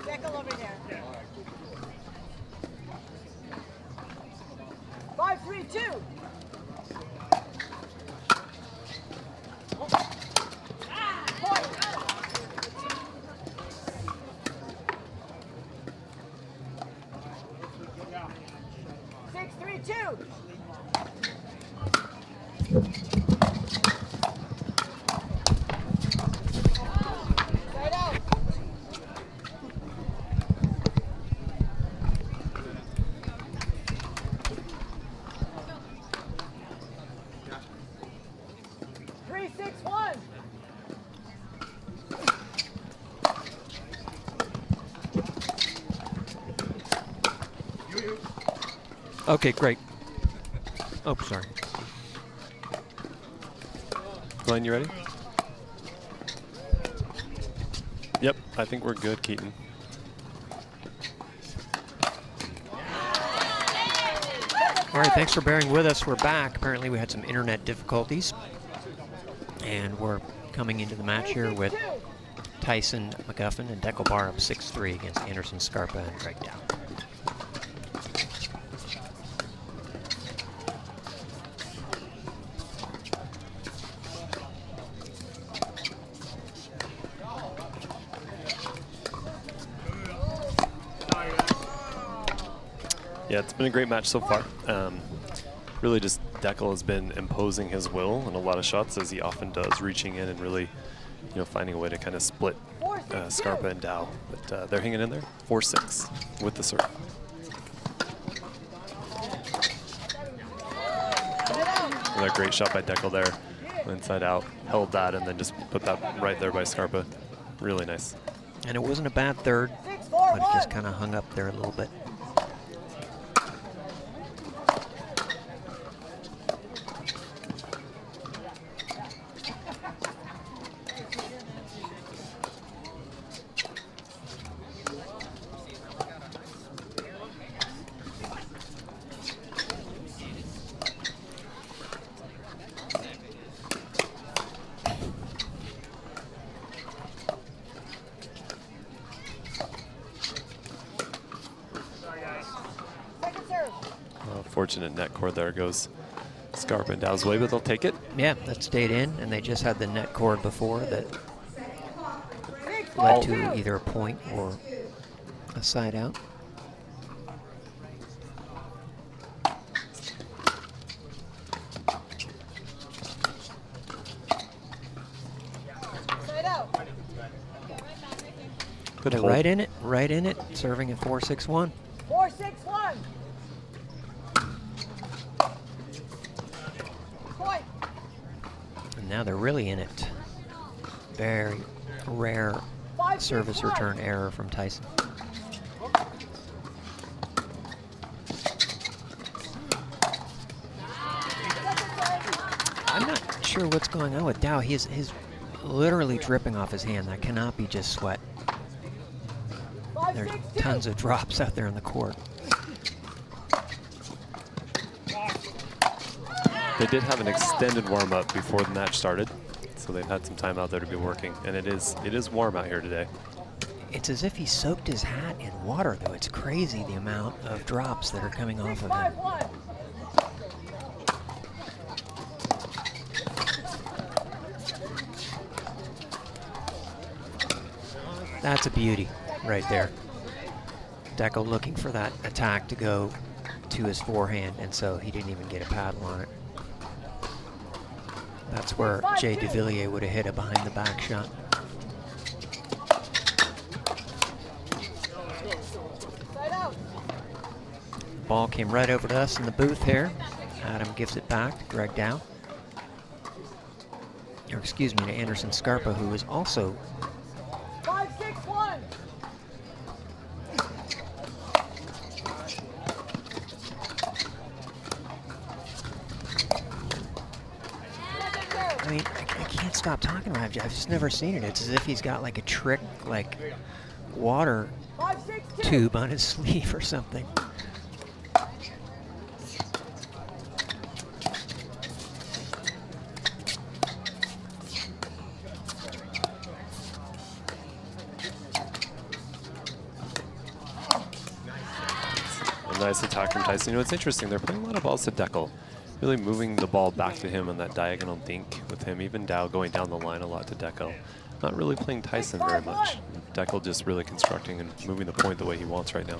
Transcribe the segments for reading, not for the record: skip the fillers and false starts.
Deckle over there. 5-3-2. Point. 6-3-2. Right out. Three, 6-1. Okay, great. Oh, sorry. Glenn, you ready? Yep, I think we're good, Keaton. All right, thanks for bearing with us. We're back. Apparently we had some internet difficulties. And we're coming into the match here with Tyson, McGuffin, and Deckelbar up 6-3 against Anderson, Scarpa, and Greg Dow. Yeah, it's been a great match so far. Really just Deckel has been imposing his will in a lot of shots, as he often does, reaching in and really, finding a way to kind of split Scarpa and Dow. But they're hanging in there, 4-6 with the serve. Another great shot by Deckel there, inside out, held that, and then just put that right there by Scarpa. Really nice. And it wasn't a bad third, but it just kind of hung up there a little bit. Fortunate net cord there goes Scarpa and Dow's way, but they'll take it. Yeah, that stayed in, and they just had the net cord before that led to either a point or a side out. Good hold. Right in it, serving at 4-6-1. 4-6-1. And now they're really in it. Very rare service return error from Tyson. I'm not sure what's going on with Dow. He's literally dripping off his hand. That cannot be just sweat. There's tons of drops out there on the court. They did have an extended warm-up before the match started, so they've had some time out there to be working, and it is warm out here today. It's as if he soaked his hat in water, though. It's crazy the amount of drops that are coming off of him. That's a beauty right there. Deckel looking for that attack to go to his forehand, and so he didn't even get a paddle on it. That's where Jay DeVilliers would have hit a behind the back shot. Ball came right over to us in the booth here. Adam gives it back to Greg Dow. Or excuse me, to Anderson Scarpa, who is also 5-6-1. I mean, I can't stop talking about him. I've just never seen it. It's as if he's got like a trick, like water tube on his sleeve or something. a nice attack from Tyson. You know, it's interesting. They're playing a lot of balls to Deckel, really moving the ball back to him on that diagonal dink with him. Even Dow going down the line a lot to Deckel. Not really playing Tyson very much. Deckel just really constructing and moving the point the way he wants right now.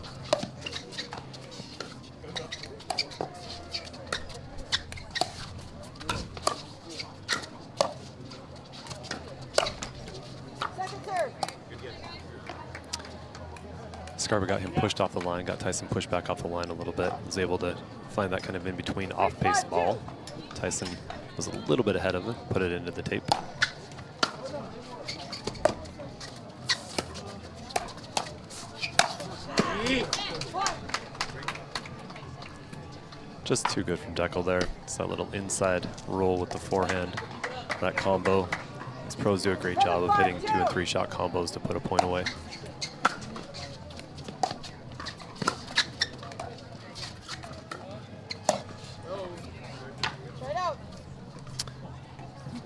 Scarpa got him pushed off the line, got Tyson pushed back off the line a little bit. Was able to find that kind of in between off-pace ball. Tyson was a little bit ahead of him, put it into the tape. Just too good from Deckel there. It's that little inside roll with the forehand, that combo. These pros do a great job of hitting 2 and 3 shot combos to put a point away.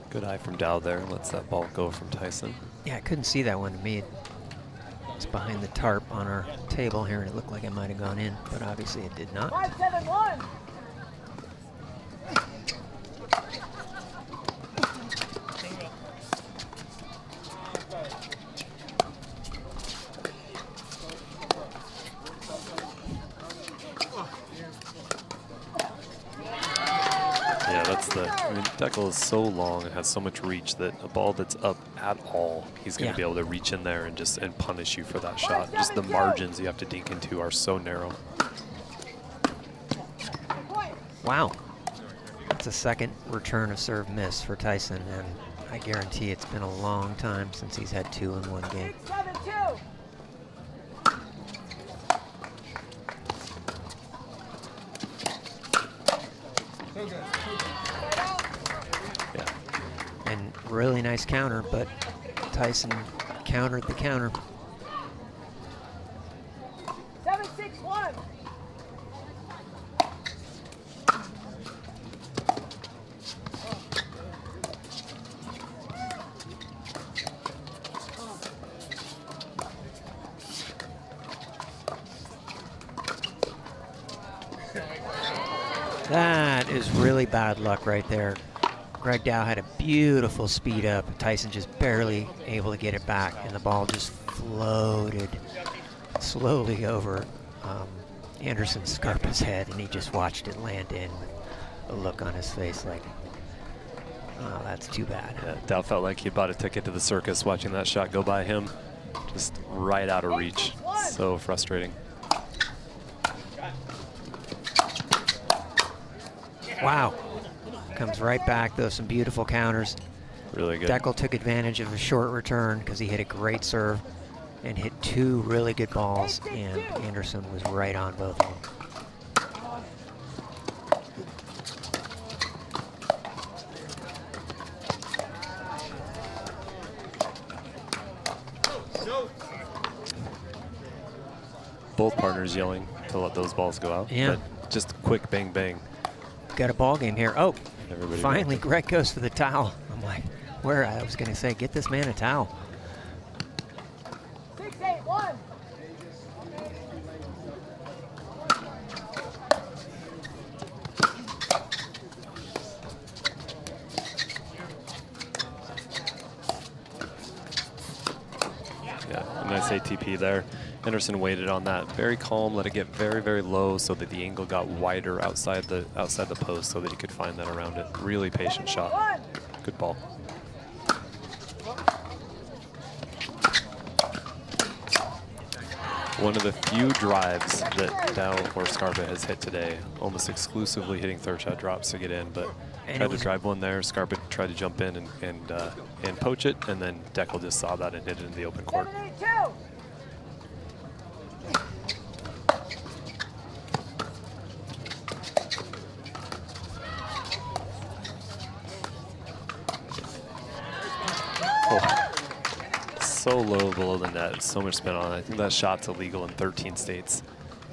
Good eye from Dow there. Lets that ball go from Tyson. Yeah, I couldn't see that one to me. It's behind the tarp on our table here, and it looked like it might have gone in, but obviously it did not. 5-7-1. I mean, Deckel is so long and has so much reach that a ball that's up at all, he's going to be able to reach in there and punish you for that shot. Just the margins you have to dink into are so narrow. Wow. That's a second return of serve miss for Tyson, and I guarantee it's been a long time since he's had 2 in one game. 6-7-2. And really nice counter, but Tyson countered the counter. 7-6-1. That is really bad luck right there. Greg Dow had a beautiful speed up. Tyson just barely able to get it back, and the ball just floated slowly over Anderson Scarpa's head, and he just watched it land in with a look on his face like, oh, that's too bad. Yeah, Dow felt like he bought a ticket to the circus watching that shot go by him. Just right out of reach. So frustrating. Wow. Comes right back, though, some beautiful counters. Really good. Deckel took advantage of a short return because he hit a great serve and hit 2 really good balls, and Anderson was right on both of them. Both partners yelling to let those balls go out. Yeah. But just quick bang bang. Got a ball game here. Oh, Everybody finally Greg goes for the towel. I'm like, where? I was going to say, get this man a towel. 6-8-1. Yeah, a nice ATP there. Anderson waited on that, very calm, let it get very, very low so that the angle got wider outside the post so that he could find that around it. Really patient shot. Good ball. One of the few drives that Dow or Scarpa has hit today, almost exclusively hitting third shot drops to get in, but tried to drive one there. Scarpa tried to jump in and poach it, and then Deckel just saw that and hit it in the open court. 7-8-2. So low below the net, so much spin on it. I think that shot's illegal in 13 states.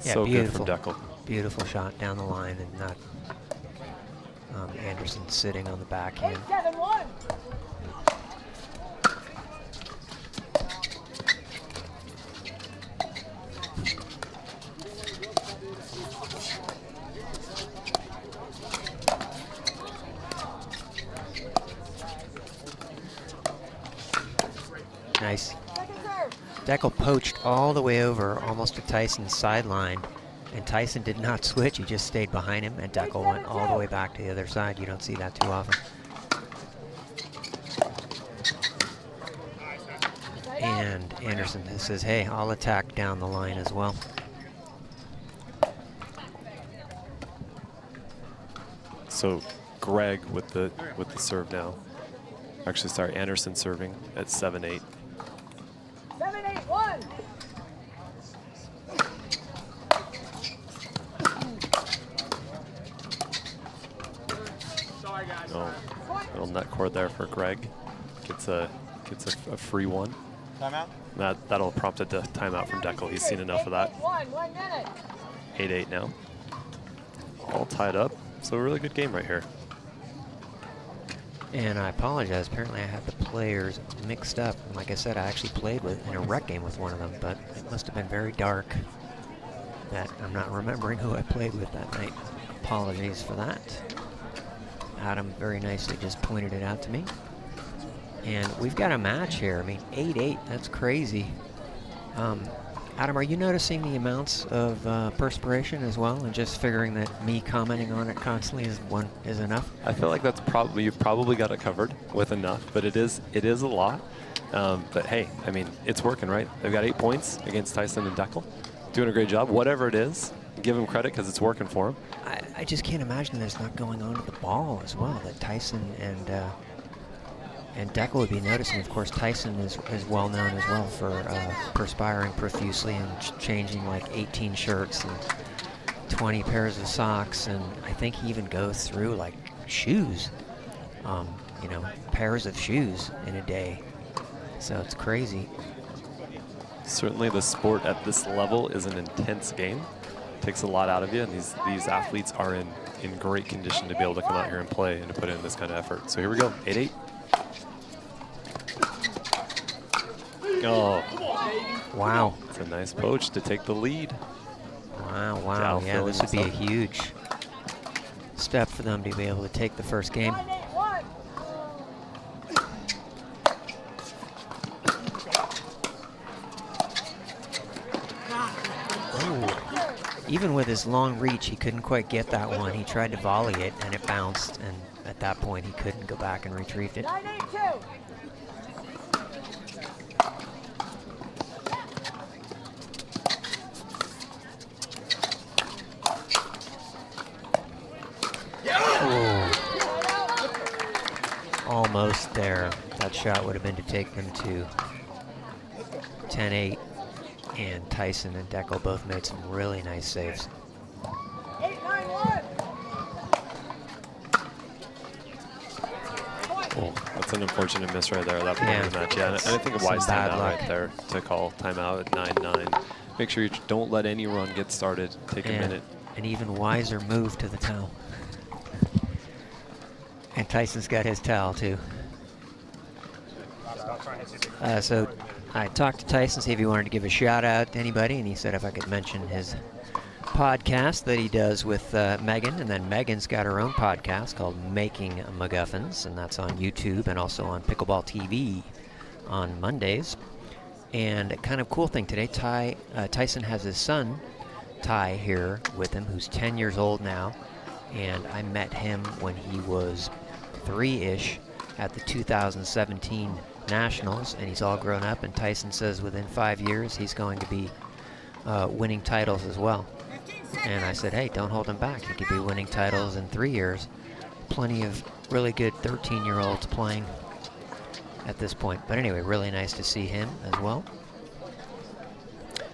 Yeah, so beautiful. good from Deckel. Beautiful shot down the line, and not Anderson sitting on the backhand. 8-7-1. Deckel poached all the way over, almost to Tyson's sideline, and Tyson did not switch. He just stayed behind him, and Deckel went all the way back to the other side. You don't see that too often. And Anderson says, hey, I'll attack down the line as well. So Greg with the serve now. Actually, sorry, Anderson serving at 7-8. 7-8-1. Oh, little net cord there for Greg. Gets a free one. Timeout? That'll prompt a timeout from Deckel. He's seen enough of that. 1 minute. 8-8 now. All tied up. So a really good game right here. And I apologize. Apparently I had the players mixed up. And like I said, I actually played in a rec game with one of them, but it must have been very dark that I'm not remembering who I played with that night. Apologies for that. Adam very nicely just pointed it out to me. And we've got a match here. I mean, 8-8, that's crazy. Adam, are you noticing the amounts of perspiration as well, and just figuring that me commenting on it constantly is enough? I feel like that's you've probably got it covered with enough, but it is a lot. But hey, I mean, it's working, right? They've got 8 points against Tyson and Deckel. Doing a great job. Whatever it is, give them credit because it's working for them. I just can't imagine there's not going on with the ball as well, that Tyson and Deckel would be noticing. Of course, Tyson is well known as well for perspiring profusely and changing like 18 shirts and 20 pairs of socks, and I think he even goes through like shoes, you know, pairs of shoes in a day. So it's crazy. Certainly the sport at this level is an intense game. Takes a lot out of you, and these athletes are in great condition to be able to come out here and play and to put in this kind of effort. So here we go, 8-8. Oh, wow. It's a nice poach to take the lead. Wow, wow. Dow Yeah, this would be a filling this huge step for them to be able to take the first game. 9-8-1. Even with his long reach, he couldn't quite get that one. He tried to volley it, and it bounced, and at that point, he couldn't go back and retrieve it. 9-8-2. Almost there. That shot would have been to take them to 10-8, and Tyson and Deckel both made some really nice saves. 8-9-1. Oh, that's an unfortunate miss right there at that point Yeah. in the match. Yeah, and I think a wise Some bad timeout luck. right there to call timeout at 9-9. Make sure you don't let any run get started. Take a minute. An even wiser move to the towel. And Tyson's got his towel too. So I talked to Tyson, see if he wanted to give a shout out to anybody, and he said if I could mention his podcast that he does with Megan, and then Megan's got her own podcast called Making MacGuffins, and that's on YouTube and also on Pickleball TV on Mondays. And a kind of cool thing today, Tyson has his son, Ty, here with him, who's 10 years old now, and I met him when he was 3-ish at the 2017 Nationals, and he's all grown up, and Tyson says within 5 years he's going to be winning titles as well. And I said, hey, don't hold him back. He could be winning titles in 3 years. Plenty of really good 13-year-olds playing at this point. But anyway, really nice to see him as well.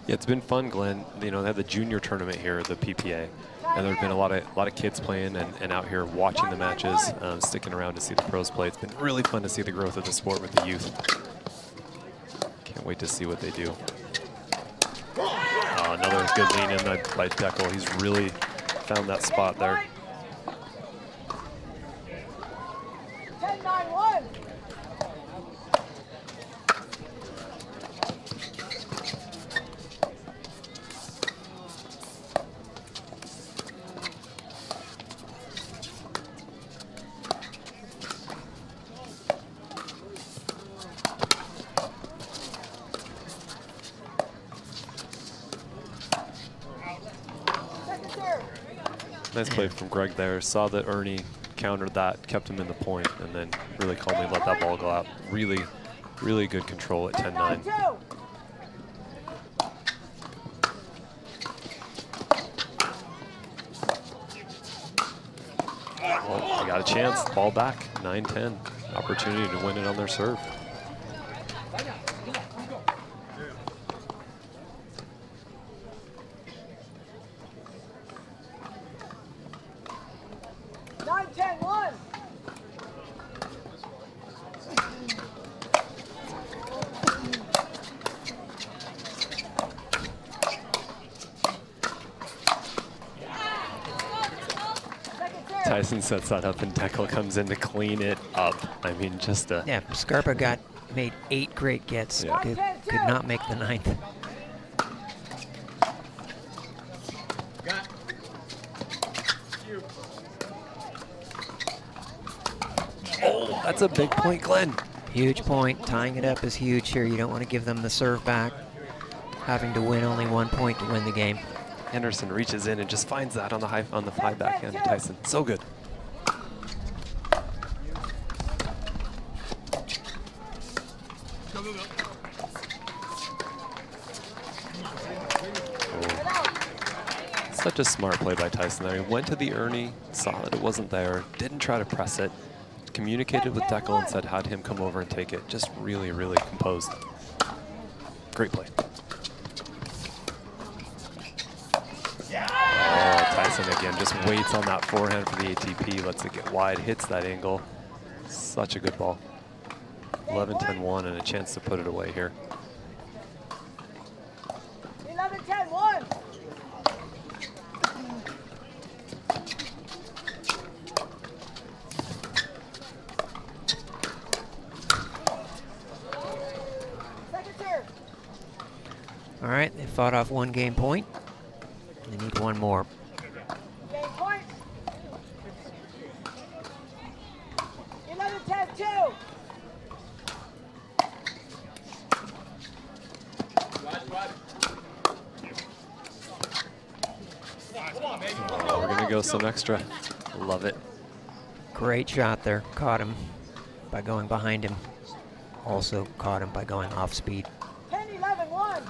Yeah, it's been fun, Glenn. You know, they had the junior tournament here, the PPA, and there have been a lot of kids playing and out here watching the matches, sticking around to see the pros play. It's been really fun to see the growth of the sport with the youth. Can't wait to see what they do. Another good lean in by Deckel. He's really found that spot there. 10-9-1. Nice play from Greg there. Saw that Ernie countered that, kept him in the point, and then really calmly let that ball go out. Really, really good control at 10-9. Well, they got a chance. Ball back. 9-10. Opportunity to win it on their serve. Tyson sets that up and Deckel comes in to clean it up. I mean, just a... Yeah, Scarpa made 8 great gets. Yeah. Could not make the 9th. Oh, that's a big point, Glenn. Huge point. Tying it up is huge here. You don't want to give them the serve back. Having to win only 1 point to win the game. Henderson reaches in and just finds that on the high backhand. Tyson, so good. Such a smart play by Tyson there. He went to the Ernie, saw that it wasn't there, didn't try to press it, communicated with Deckel and said, had him come over and take it. Just really, really composed. Great play. Oh, Tyson again just waits on that forehand for the ATP, lets it get wide, hits that angle. Such a good ball. 11-10-1 and a chance to put it away here. 11-10-1. Second serve. All right, they fought off 1 game point. They need 1 more. Game point. 11-10-2. Oh, we're gonna go some extra. Love it. Great shot there. Caught him by going behind him. Also caught him by going off speed. 10-11-1.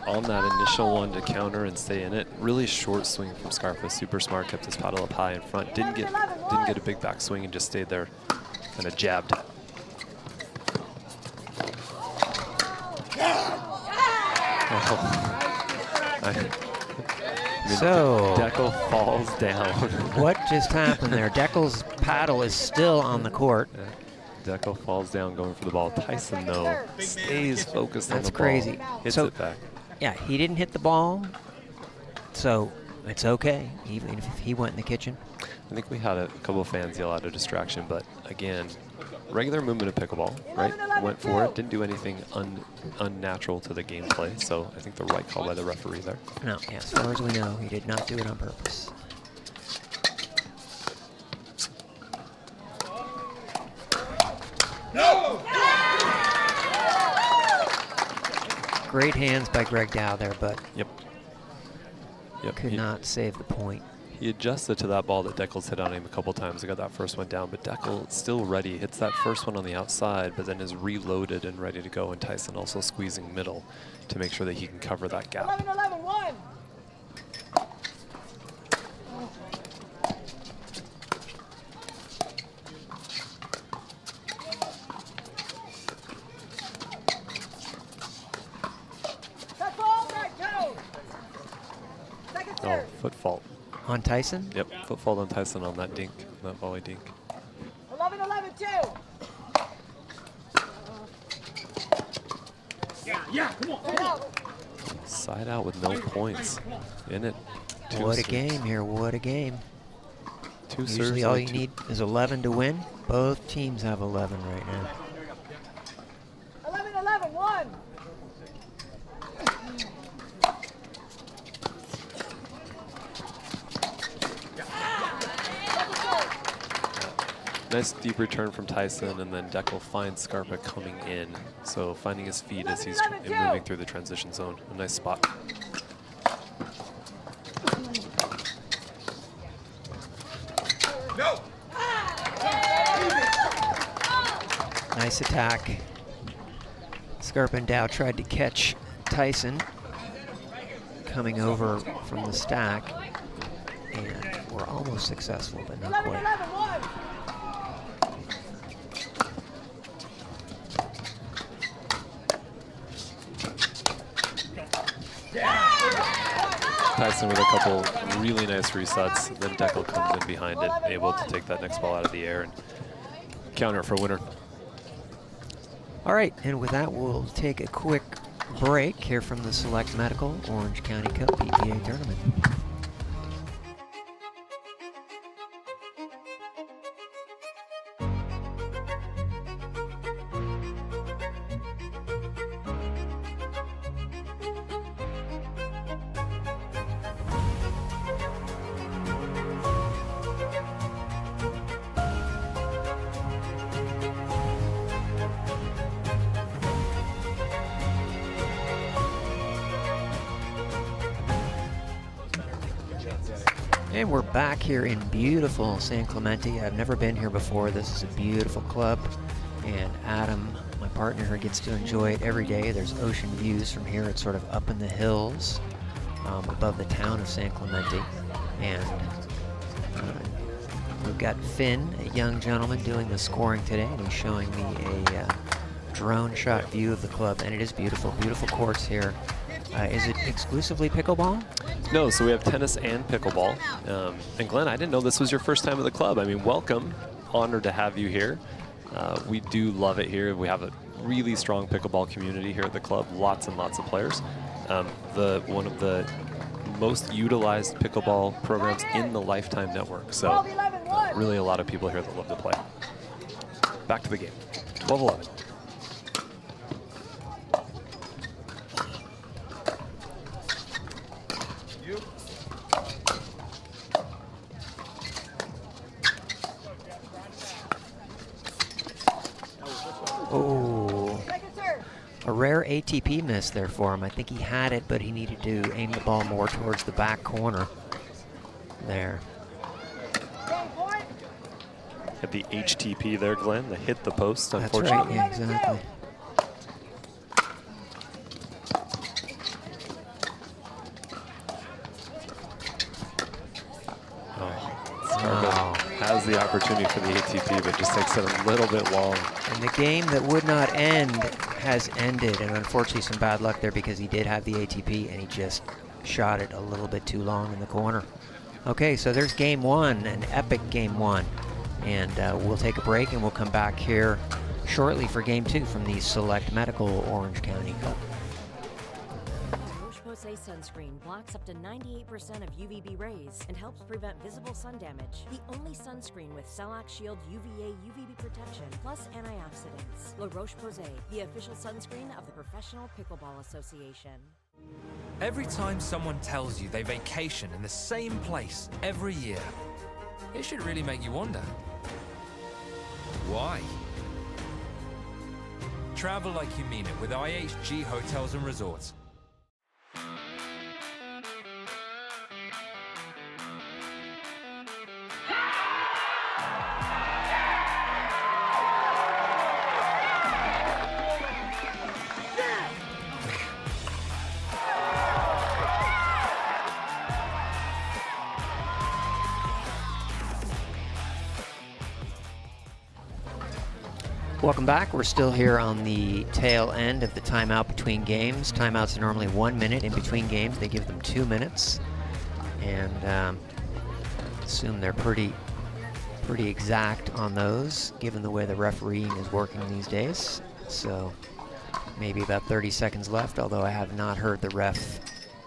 On that initial one to counter and stay in it. Really short swing from Scarpa. Super smart. Kept his paddle up high in front. Didn't get a big back swing and just stayed there, kind of jabbed. So Deckel falls down. What just happened there? Deckel's paddle is still on the court. Deckel falls down going for the ball. Tyson, though, stays focused on the ball. That's crazy. Hits So- it back. Yeah, he didn't hit the ball, so it's okay, even if he went in the kitchen. I think we had a couple of fans yell out a distraction, but again, regular movement of pickleball, right? Went for it, didn't do anything unnatural to the gameplay, so I think the right call by the referee there. No, yeah, as far as we know, he did not do it on purpose. Great hands by Greg Dow there, but Yep. could not save the point. He adjusted to that ball that Deckel's hit on him a couple times. He got that first one down, but Deckel still ready. Hits that first one on the outside, but then is reloaded and ready to go. And Tyson also squeezing middle to make sure that he can cover that gap. 11-11-1. Set ball, right toe. Second Oh, serve. foot fault. On Tyson? Yep, foot fault on Tyson on that dink, that volley dink. 11-11-2. Yeah, come on. Set out. Side out with no points in it. What a game here, what a game. Two serves. Usually all on you two- need is 11 to win. Both teams have 11 right now. 11-11-1. Nice deep return from Tyson, and then Deckel finds Scarpa coming in. So finding his feet as he's moving through the transition zone. A nice spot. No. Nice attack. Scarpa and Dow tried to catch Tyson coming over from the stack, and were almost successful, but not quite. 11-1. Tyson with a couple really nice resets. Then Deckel comes in behind it, able to take that next ball out of the air and counter for a winner. All right, and with that, we'll take a quick break here from the Select Medical Orange County Cup PPA tournament. And we're back here in beautiful San Clemente. I've never been here before. This is a beautiful club, and Adam, my partner here, gets to enjoy it every day. There's ocean views from here. It's sort of up in the hills above the town of San Clemente. And we've got Finn, a young gentleman, doing the scoring today, and he's showing me a drone shot view of the club, and it is beautiful. Beautiful courts here. Is it exclusively pickleball? No, so we have tennis and pickleball. And Glenn, I didn't know this was your first time at the club. I mean, welcome. Honored to have you here. We do love it here. We have a really strong pickleball community here at the club. Lots and lots of players. One of the most utilized pickleball programs in the Lifetime Network. So really a lot of people here that love to play. Back to the game. 12-11. Oh, a rare ATP miss there for him. I think he had it, but he needed to aim the ball more towards the back corner there. Had the HTP there, Glenn, the hit the post, That's unfortunately. right, yeah, exactly. Has the opportunity for the ATP, but just takes it a little bit long. And the game that would not end has ended, and unfortunately some bad luck there because he did have the ATP and he just shot it a little bit too long in the corner. Okay, so there's game one, an epic game one. And we'll take a break and we'll come back here shortly for game two from the Select Medical Orange County Cup. Sunscreen blocks up to 98% of UVB rays and helps prevent visible sun damage. The only sunscreen with Celac Shield UVA UVB protection plus antioxidants. La Roche-Posay, the official sunscreen of the Professional Pickleball Association. Every time someone tells you they vacation in the same place every year, it should really make you wonder, why? Travel like you mean it with IHG Hotels and Resorts. Welcome back. We're still here on the tail end of the timeout between games. Timeouts are normally 1 minute. In between games, they give them 2 minutes. And assume they're pretty exact on those, given the way the refereeing is working these days. So maybe about 30 seconds left, although I have not heard the ref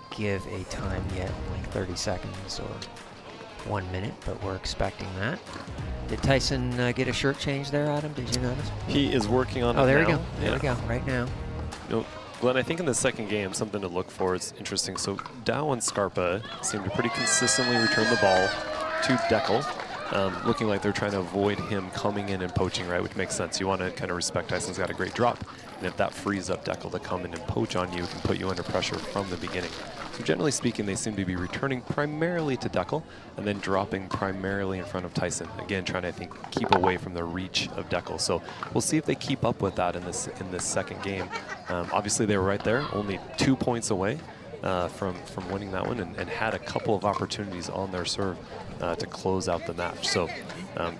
give a time yet, like 30 seconds or 1 minute, but we're expecting that. Did Tyson get a shirt change there, Adam? Did you notice? He is working on it Oh, there now. we go. There we go, right now. You know, Glenn, I think in the second game, something to look for is interesting. So Dow and Scarpa seem to pretty consistently return the ball to Deckel. looking like they're trying to avoid him coming in and poaching, right, which makes sense. You want to kind of respect Tyson's got a great drop, and if that frees up Dekel to come in and poach on you, it can put you under pressure from the beginning. So generally speaking, they seem to be returning primarily to Dekel and then dropping primarily in front of Tyson. Again, trying to, I think, keep away from the reach of Dekel. So we'll see if they keep up with that in this second game. Obviously, they were right there, only 2 points away from winning that one, and had a couple of opportunities on their serve to close out the match. So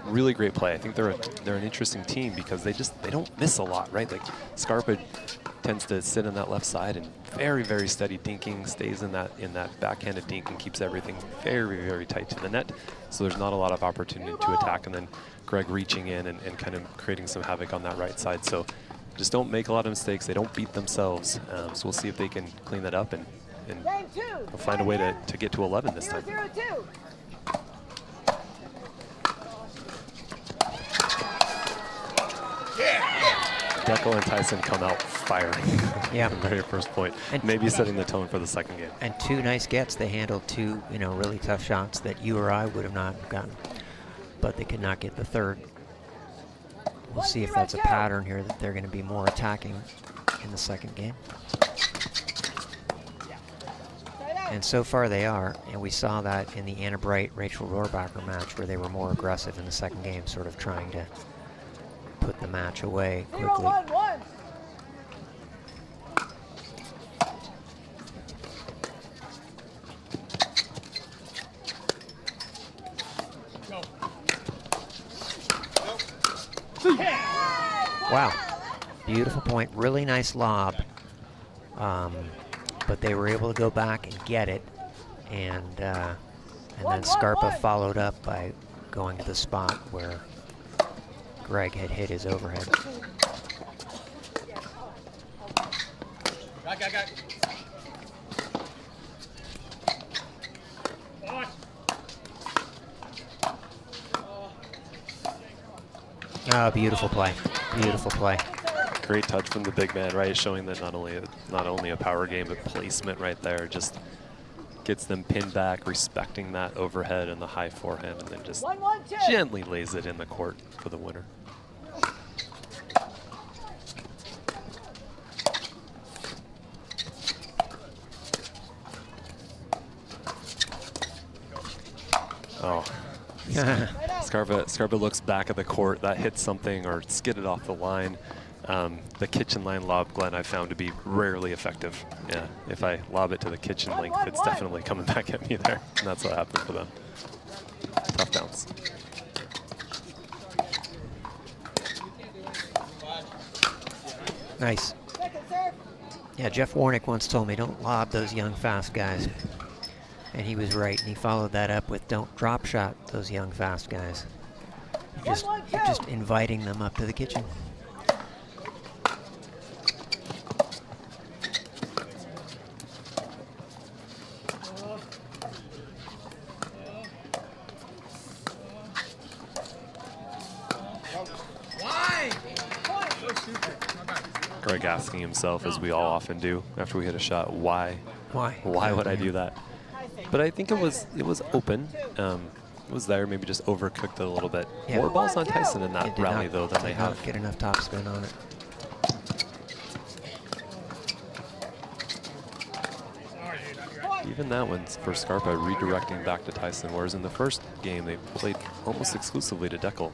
really great play. I think they're an interesting team because they don't miss a lot, right? Like Scarpa tends to sit on that left side and very, very steady dinking, stays in that backhanded dink and keeps everything very, very tight to the net. So there's not a lot of opportunity to attack, and then Greg reaching in and kind of creating some havoc on that right side. So just don't make a lot of mistakes. They don't beat themselves. So we'll see if they can clean that up and they'll find a way to get to 11 this time. 0-0-2. Dekel and Tyson come out firing. Yeah. The very first point. And maybe setting the tone for the second game. And 2 nice gets. They handled 2, really tough shots that you or I would have not gotten, but they could not get the third. We'll see if that's a pattern here, that they're going to be more attacking in the second game. And so far they are, and we saw that in the Anna Bright-Rachel Rohrbacher match where they were more aggressive in the second game, sort of trying to put the match away quickly. 0-1-1. Wow, beautiful point, really nice lob. But they were able to go back and get it, and then Scarpa followed up by going to the spot where Greg had hit his overhead. Oh, beautiful play, beautiful play. Great touch from the big man, right? Showing that not only a power game, but placement right there. Just gets them pinned back, respecting that overhead and the high forehand, and then just 1-1-2. gently lays it in the court for the winner. Oh. Scarpa looks back at the court. That hits something or skidded off the line. The kitchen line lob, Glenn, I found to be rarely effective. Yeah, if I lob it to the kitchen length, it's definitely coming back at me there. And that's what happened for them. Tough bounce. Nice. Yeah, Jeff Warnick once told me, don't lob those young, fast guys. And he was right, and he followed that up with don't drop shot those young, fast guys. You're just inviting them up to the kitchen. Greg asking himself, as we all often do after we hit a shot, why? Why would I do that? But I think it was open. It was there, maybe just overcooked it a little bit. Yeah. More balls on Tyson in that rally, though, than they have. Get enough topspin on it. Even that one's for Scarpa redirecting back to Tyson, whereas in the first game they played almost exclusively to Dekel.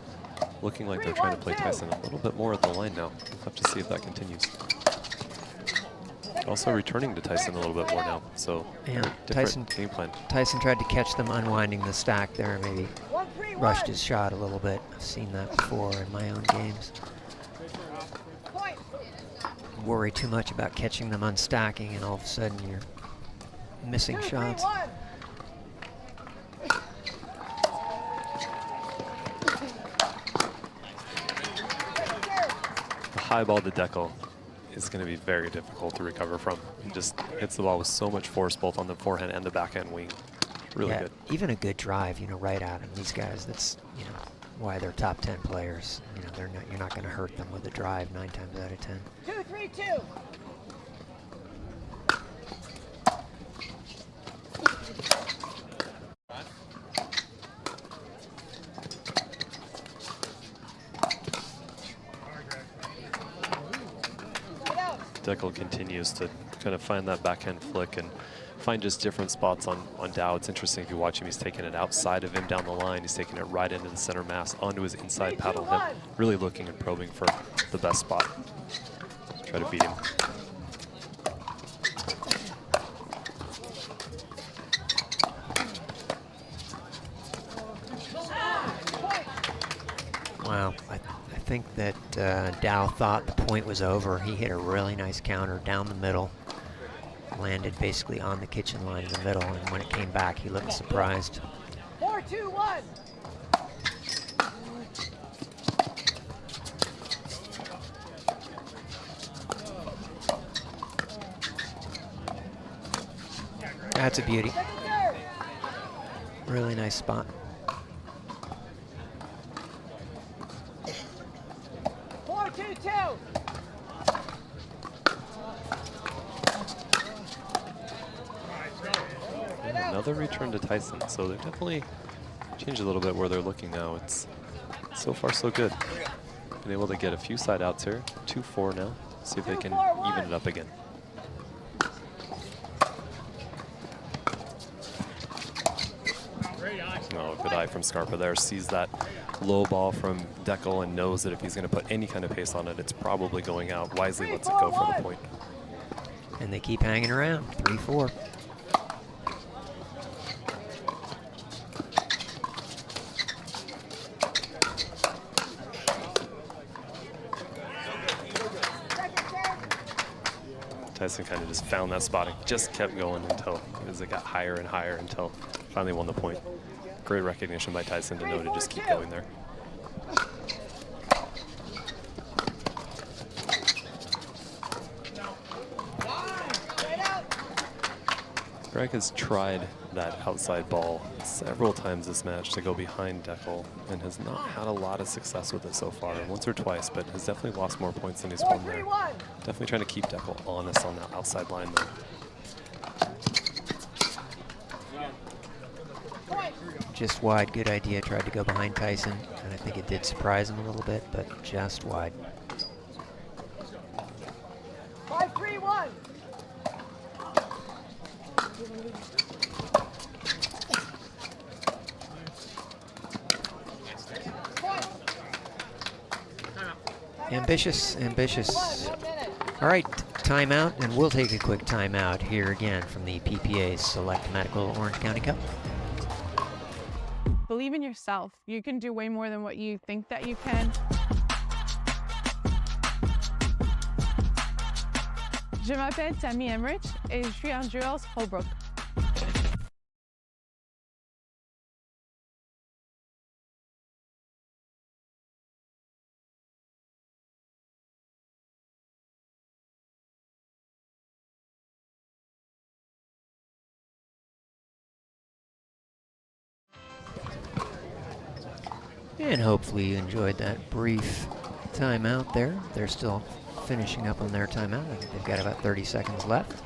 Looking like they're trying to play Tyson a little bit more at the line now. We'll have to see if that continues. Also returning to Tyson a little bit more now, so yeah, different game plan. Tyson tried to catch them unwinding the stack there, maybe rushed his shot a little bit. I've seen that before in my own games. Worry too much about catching them unstacking, and all of a sudden you're missing shots. The high ball to Dekel is going to be very difficult to recover from. He just hits the ball with so much force, both on the forehand and the backhand wing. Really good. Even a good drive, right at him. These guys, that's why they're top 10 players. You're not going to hurt them with a drive 9 times out of 10. 2-3-2. Deckel continues to kind of find that backhand flick and find just different spots on Dow. It's interesting if you watch him, he's taking it outside of him down the line. He's taking it right into the center mass, onto his inside paddle hip, really looking and probing for the best spot. Try to beat him. Wow, I think that Dow thought the point was over. He hit a really nice counter down the middle, landed basically on the kitchen line in the middle, and when it came back, he looked surprised. 4-2-1. That's a beauty. Really nice spot. 4-2-2. And another return to Tyson, so they're definitely changed a little bit where they're looking now. It's so far so good. Been able to get a few side outs here. 2-4 now. See if they can even it up again. Oh, good eye from Scarpa there. Sees that low ball from Deckel and knows that if he's going to put any kind of pace on it, it's probably going out. Wisely lets it go for the point. And they keep hanging around. 3-4. Tyson kind of just found that spot and just kept going until as it got higher and higher until finally won the point. Great recognition by Tyson to know to just keep going there. Greg has tried that outside ball several times this match to go behind Deckel and has not had a lot of success with it so far. Once or twice, but has definitely lost more points than he's won there. Definitely trying to keep Deckel honest on that outside line though. Just wide, good idea. Tried to go behind Tyson, and I think it did surprise him a little bit, but just wide. 5-3-1. Ambitious, ambitious. All right, timeout, and we'll take a quick timeout here again from the PPA's Select Medical Orange County Cup. Believe in yourself. You can do way more than what you think that you can. Je m'appelle Tammy Emrich et je suis en Jules Holbrook. And hopefully you enjoyed that brief timeout there. They're still finishing up on their timeout. I think they've got about 30 seconds left.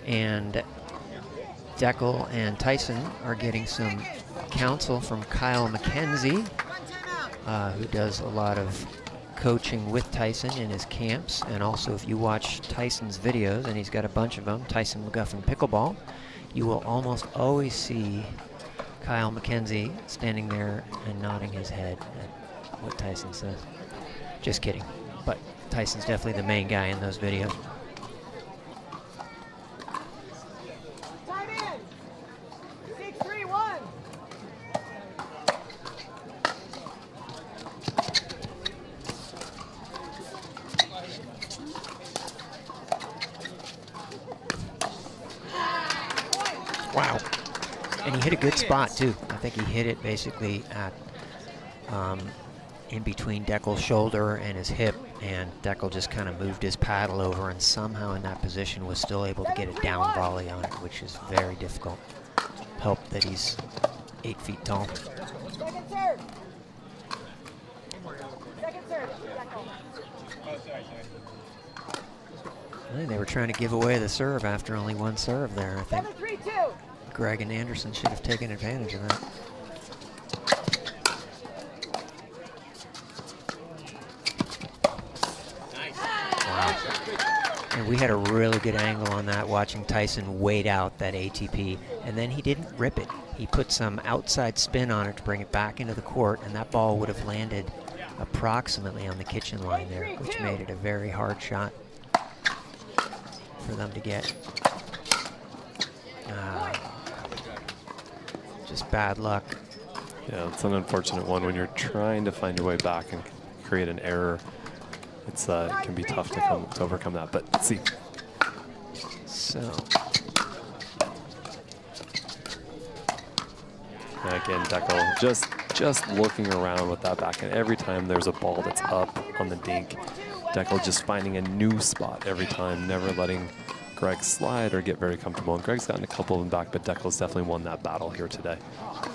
And Deckel and Tyson are getting some counsel from Kyle McKenzie, who does a lot of coaching with Tyson in his camps. And also if you watch Tyson's videos, and he's got a bunch of them, Tyson McGuffin Pickleball, you will almost always see Kyle McKenzie standing there and nodding his head at what Tyson says. Just kidding. But Tyson's definitely the main guy in those videos. Time in. 6-3-1. Wow. And he hit a good spot too. I think he hit it basically at in between Deckel's shoulder and his hip, and Deckel just kind of moved his paddle over and somehow in that position was still able to get a down volley on it, which is very difficult. Help that he's 8 feet tall. Second serve. Second serve. I think they were trying to give away the serve after only one serve there. I think 7-3-2. Greg and Anderson should have taken advantage of that. Wow. And we had a really good angle on that, watching Tyson wait out that ATP. And then he didn't rip it. He put some outside spin on it to bring it back into the court, and that ball would have landed approximately on the kitchen line there, which made it a very hard shot for them to get. Just bad luck. Yeah, it's an unfortunate one when you're trying to find your way back and create an error. It can be tough to overcome that, but let's see. So. Again, Deco just looking around with that backhand. Every time there's a ball that's up on the dink, Deco just finding a new spot every time, never letting Greg slide or get very comfortable. And Greg's gotten a couple of them back, but Deckel's definitely won that battle here today.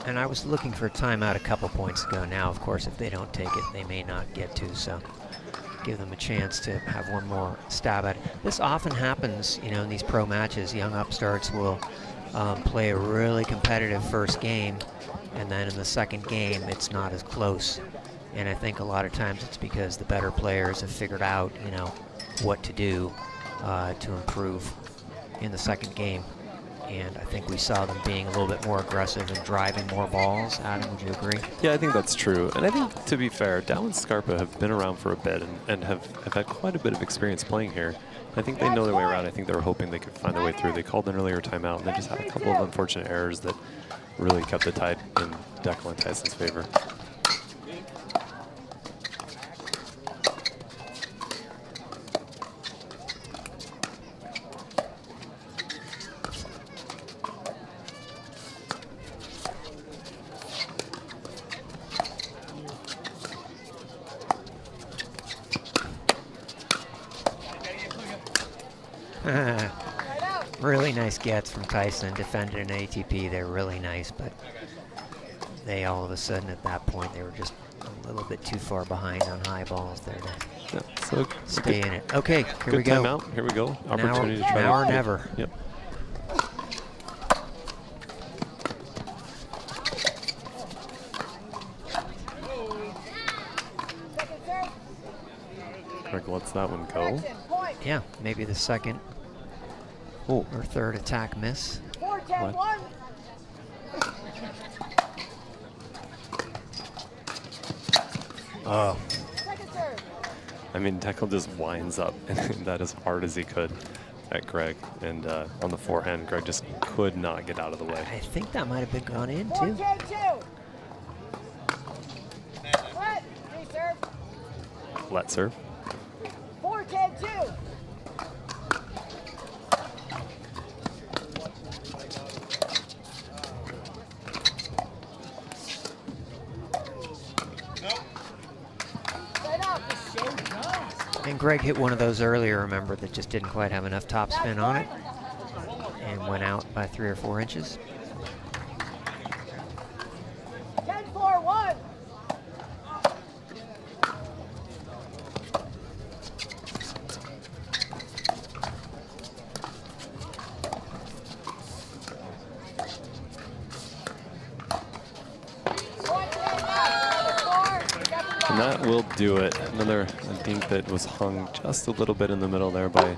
And I was looking for a timeout a couple points ago. Now, of course, if they don't take it, they may not get to, so give them a chance to have one more stab at it. This often happens, you know, in these pro matches. Young upstarts will play a really competitive first game, and then in the second game, it's not as close. And I think a lot of times it's because the better players have figured out, you know, what to do to improve in the second game. And I think we saw them being a little bit more aggressive and driving more balls. Adam, would you agree? Yeah, I think that's true. And I think, to be fair, Dow and Scarpa have been around for a bit and have had quite a bit of experience playing here. I think they know their way around. I think they were hoping they could find their way through. They called an earlier timeout, and they just had a couple of unfortunate errors that really kept the tide in Dekel and Tyson's favor. Really nice gets from Tyson. Defended an ATP. They're really nice, but they all of a sudden at that point they were just a little bit too far behind on high balls there to so stay in it. Okay, here we good go. Timeout. Here we go. Opportunity to try. Now or never. Yep. Greg lets that one go. Yeah, maybe the second or third attack miss. What? Oh. I mean, Dekel just winds up that as hard as he could at Greg. And on the forehand, Greg just could not get out of the way. I think that might have been gone in, too. Let serve. 4-10-2. And Greg hit one of those earlier, remember, that just didn't quite have enough topspin on it and went out by 3 or 4 inches. 10-4-1. And that will do it. Another dink that was hung just a little bit in the middle there by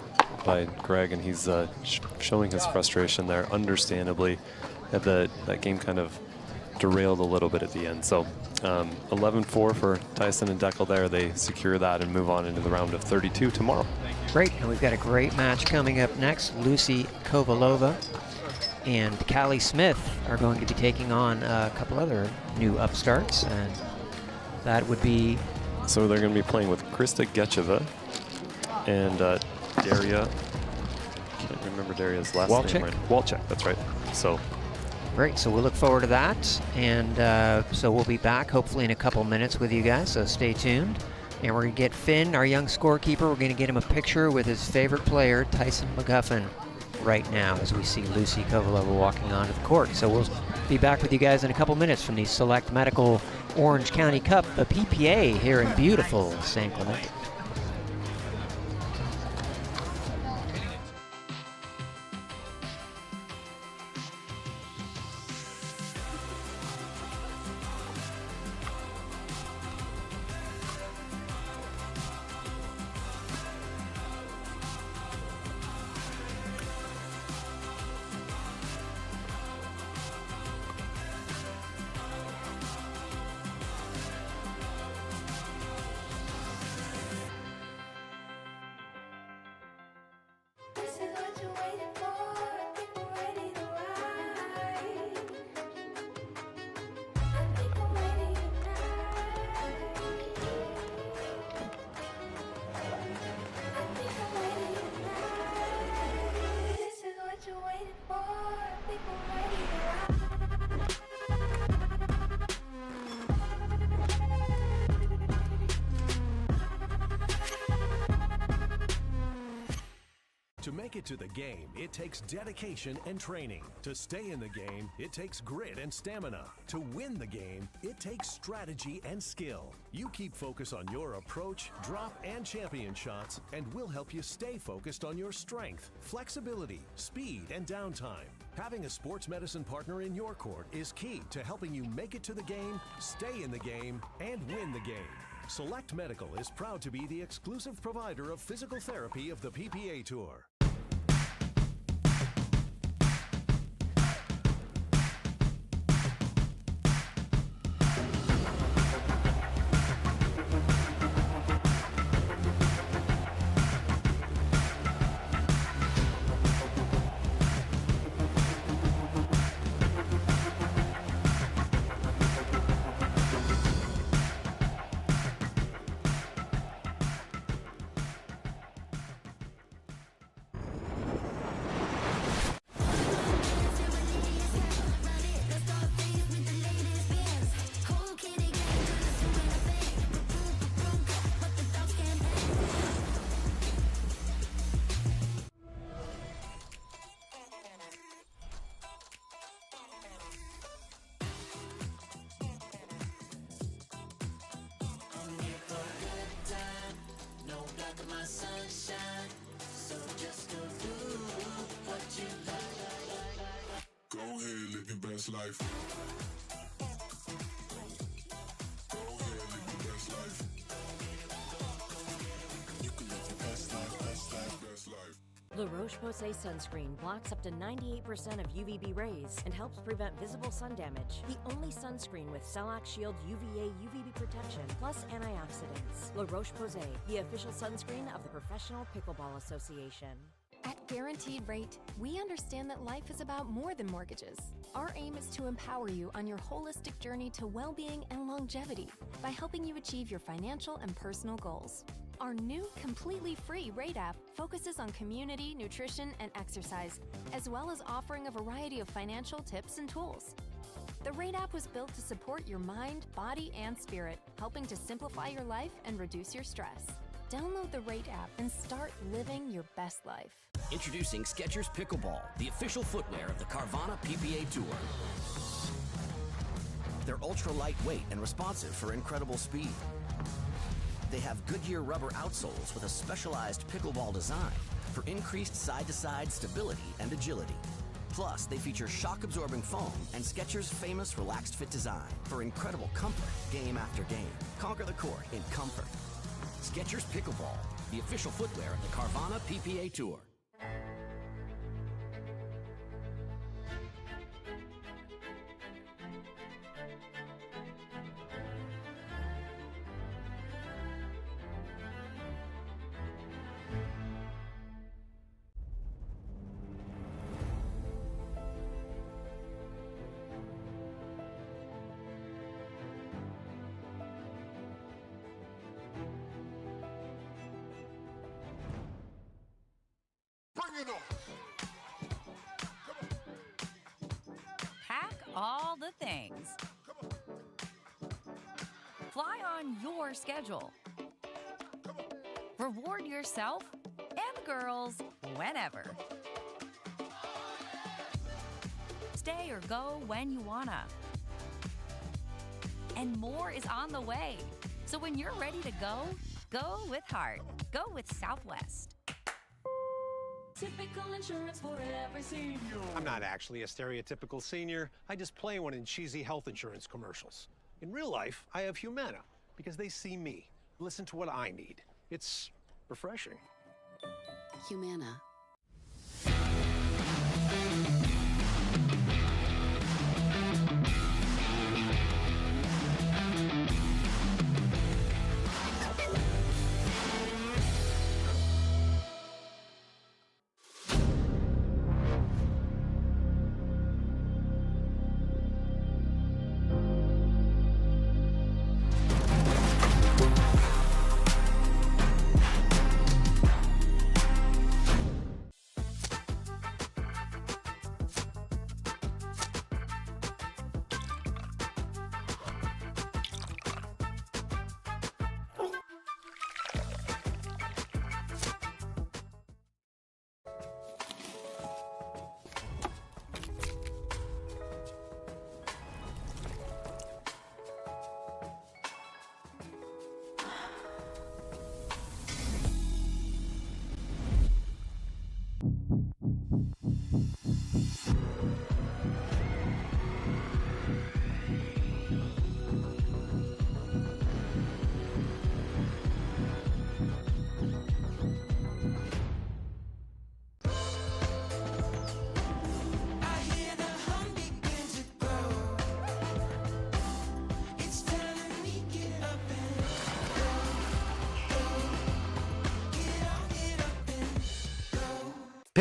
Greg, and he's showing his frustration there, understandably. That game kind of derailed a little bit at the end. So 11-4 for Tyson and Dekel there. They secure that and move on into the round of 32 tomorrow. Great, and we've got a great match coming up next. Lucy Kovalova and Callie Smith are going to be taking on a couple other new upstarts, and that would be... So they're going to be playing with Krista Getcheva and Daria. Can't remember Daria's last name. Right? Walchek, that's right. So great, so we'll look forward to that, and so we'll be back hopefully in a couple minutes with you guys, so stay tuned. And we're going to get Finn, our young scorekeeper, we're going to get him a picture with his favorite player, Tyson McGuffin, right now as we see Lucy Kovalova walking onto the court. So we'll be back with you guys in a couple minutes from the Select Medical Orange County Cup, the PPA here in beautiful San Clemente. make it to the game, it takes dedication and training. To stay in the game, it takes grit and stamina. To win the game, it takes strategy and skill. You keep focus on your approach, drop, and champion shots, and we'll help you stay focused on your strength, flexibility, speed, and downtime. Having a sports medicine partner in your court is key to helping you make it to the game, stay in the game, and win the game. Select Medical is proud to be the exclusive provider of physical therapy of the PPA Tour. Life. Go ahead, live your best life. You can live your best life, best life, best life. La Roche-Posay sunscreen blocks up to 98% of UVB rays and helps prevent visible sun damage. The only sunscreen with Shellac Shield UVA UVB protection plus antioxidants. La Roche-Posay, the official sunscreen of the Professional Pickleball Association. At Guaranteed Rate, we understand that life is about more than mortgages. Our aim is to empower you on your holistic journey to well-being and longevity by helping you achieve your financial and personal goals. Our new, completely free Rate app focuses on community, nutrition, and exercise, as well as offering a variety of financial tips and tools. The Rate app was built to support your mind, body, and spirit, helping to simplify your life and reduce your stress. Download the Rate app and start living your best life. Introducing Skechers Pickleball, the official footwear of the Carvana PPA Tour. They're ultra lightweight and responsive for incredible speed. They have Goodyear rubber outsoles with a specialized pickleball design for increased side-to-side stability and agility. Plus, they feature shock-absorbing foam and Skechers' famous relaxed fit design for incredible comfort game after game. Conquer the court in comfort. Skechers Pickleball, the official footwear of the Carvana PPA Tour. Pack all the things. Fly on your schedule. Reward yourself and girls whenever. Stay or go when you wanna. And more is on the way. So when you're ready to go, go with heart. Go with Southwest. Typical insurance for every senior. I'm not actually a stereotypical senior. I just play one in cheesy health insurance commercials. In real life, I have Humana because they see me, listen to what I need. It's refreshing. Humana.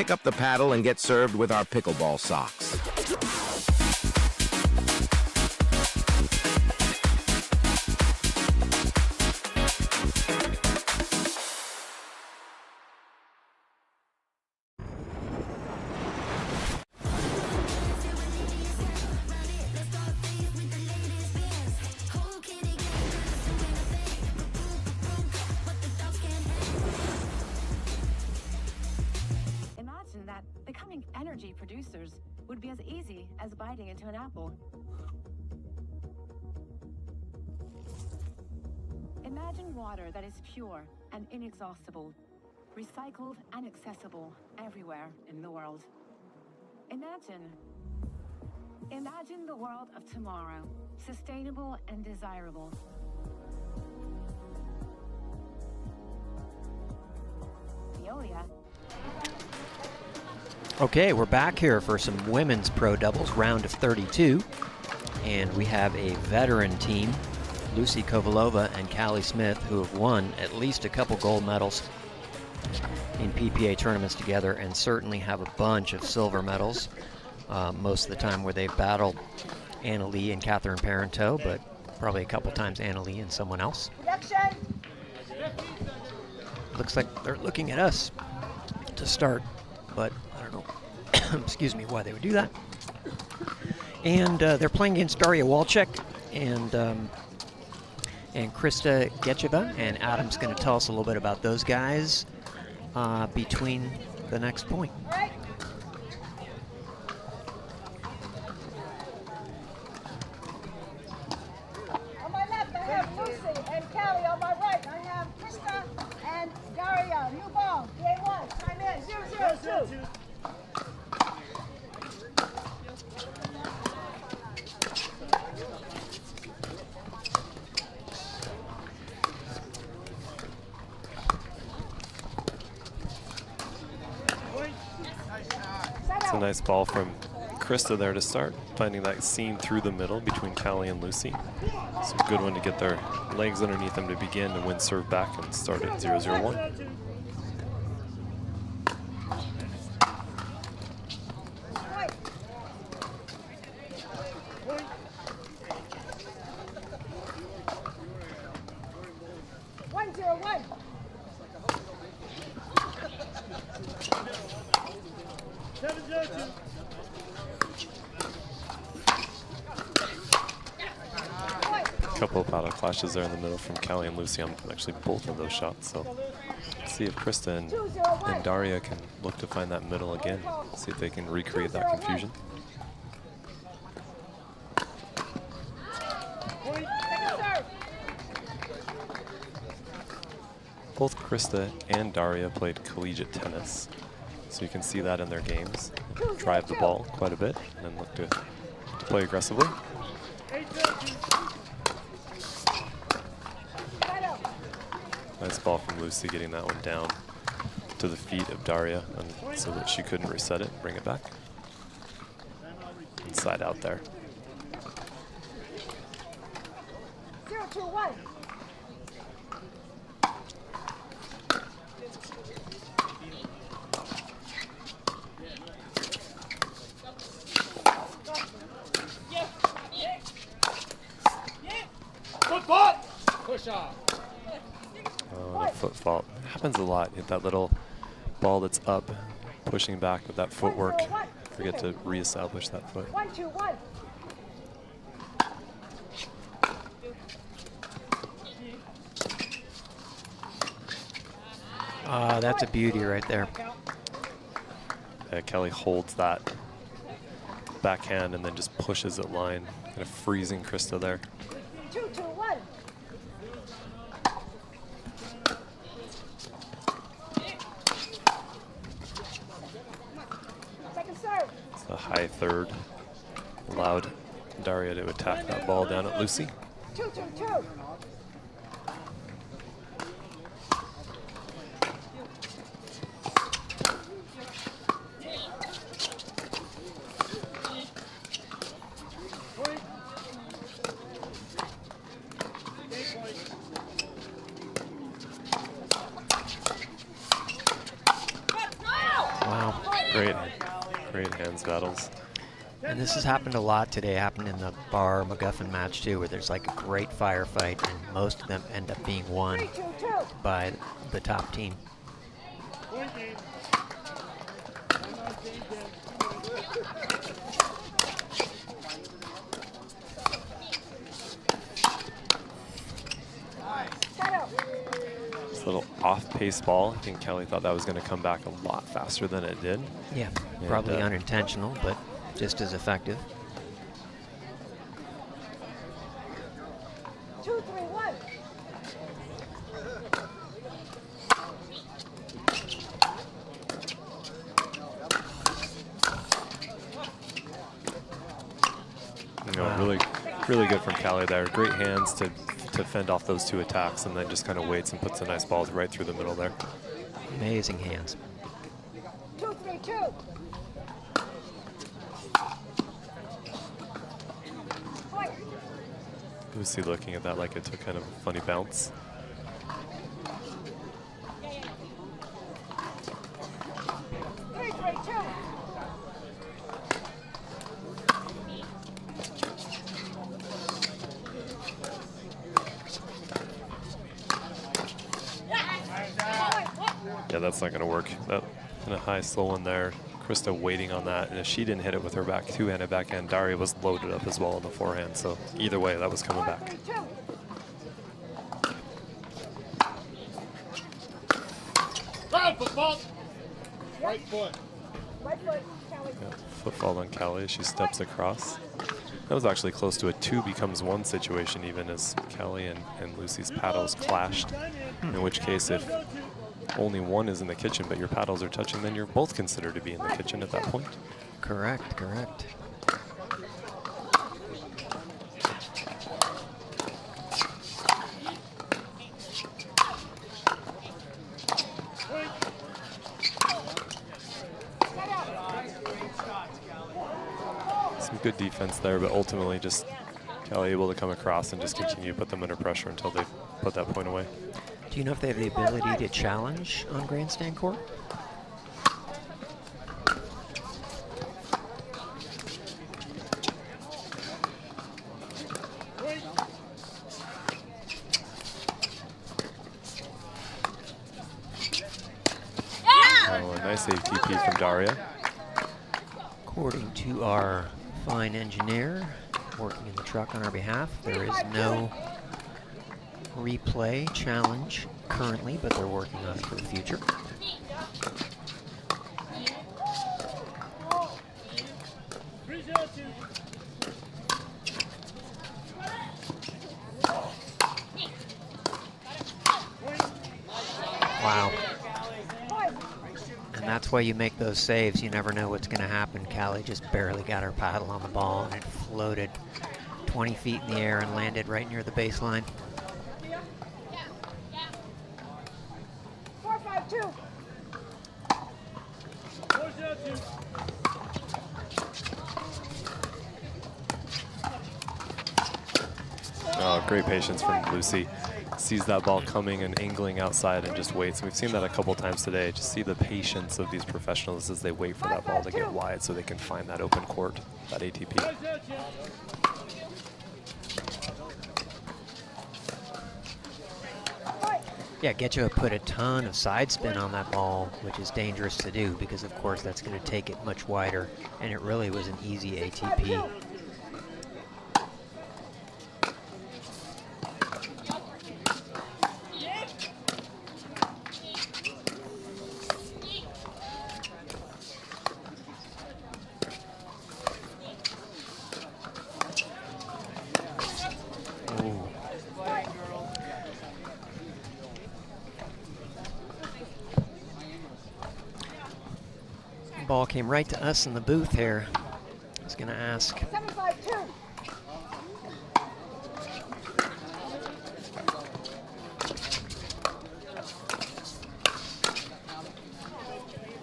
pick up the paddle and get served with our pickleball socks. Imagine that becoming energy producers would be as easy as biting into an apple. Imagine water that is pure and inexhaustible, recycled and accessible everywhere in the world. Imagine the world of tomorrow, sustainable and desirable. Veolia. Okay, we're back here for some women's pro doubles, round of 32. And we have a veteran team, Lucy Kovalova and Callie Smith, who have won at least a couple gold medals in PPA tournaments together and certainly have a bunch of silver medals, most of the time where they've battled Anna Leigh and Catherine Parenteau, but probably a couple times Anna Leigh and someone else. Looks like they're looking at us to start, but I don't know, excuse me, why they would do that. And they're playing against Daria Walczak and Krista Getcheva, and Adam's going to tell us a little bit about those guys between the next point. On my left, I have Lucy and Callie. On my right, I have Krista and Daria. New ball, PA1. Time in, 0-0-2. It's a nice ball from Krista there to start, finding that seam through the middle between Callie and Lucy. It's a good one to get their legs underneath them to begin to win serve back and start at 0-0-1. Couple of paddle clashes there in the middle from Callie and Lucy on actually both of those shots. So see if Krista and Daria can look to find that middle again. See if they can recreate that confusion. Both Krista and Daria played collegiate tennis, so you can see that in their games. Drive the ball quite a bit and then look to play aggressively. Nice ball from Lucy, getting that one down to the feet of Daria and so that she couldn't reset it, bring it back. Inside out there. 0-2-1. Push off. Oh, and a foot fault. Happens a lot. Hit that little ball that's up, pushing back with that footwork. Forget to reestablish that foot. 1-2-1. That's a beauty right there. Kelly holds that backhand and then just pushes it line, kind of freezing Krista there. 2-2-1. Second serve. It's a high third. Allowed Daria to attack that ball down at Lucy. 2-2-2. Wow. those battles. And this has happened a lot today. It happened in the Bar McGuffin match too, where there's like a great firefight, and most of them end up being won by the top team. This little off-pace ball. I think Kelly thought that was going to come back a lot faster than it did. Yeah, And, probably unintentional, but just as effective. 2, 3, 1. You know, really good from Callie there. Great hands to fend off those two attacks, and then just kind of waits and puts the nice balls right through the middle there. Amazing hands. 2, 3, 2. Lucy looking at that like it took kind of a funny bounce. Yeah, that's not going to work. That kind of high, slow one there. Krista waiting on that, and if she didn't hit it with her two-handed backhand, Daria was loaded up as well on the forehand. So either way, that was coming back. Ground football. Right foot. Right foot, Kelly. Yeah, footfall on Callie as she steps across. That was actually close to a 2 becomes 1 situation, even as Kelly and Lucy's paddles clashed. In which case, if only one is in the kitchen but your paddles are touching, then you're both considered to be in the kitchen at that point. Correct, correct. Some good defense there, but ultimately just Kelly able to come across and just continue to put them under pressure until they put that point away. Do you know if they have the ability to challenge on Grandstand court? Oh, a nice ATP from Daria. According to our fine engineer working in the truck on our behalf, there is no replay challenge currently, but they're working on it for the future. Wow. And that's why you make those saves. You never know what's going to happen. Callie just barely got her paddle on the ball, and it floated 20 feet in the air and landed right near the baseline. 4, 5, 2. Oh, great patience from Lucy. Sees that ball coming and angling outside and just waits. We've seen that a couple times today. Just see the patience of these professionals as they wait for that ball to get wide so they can find that open court, that ATP. Yeah, Getcho put a ton of side spin on that ball, which is dangerous to do because, of course, that's going to take it much wider, and it really was an easy ATP. Ball came right to us in the booth here. I was going to ask. 7, 5,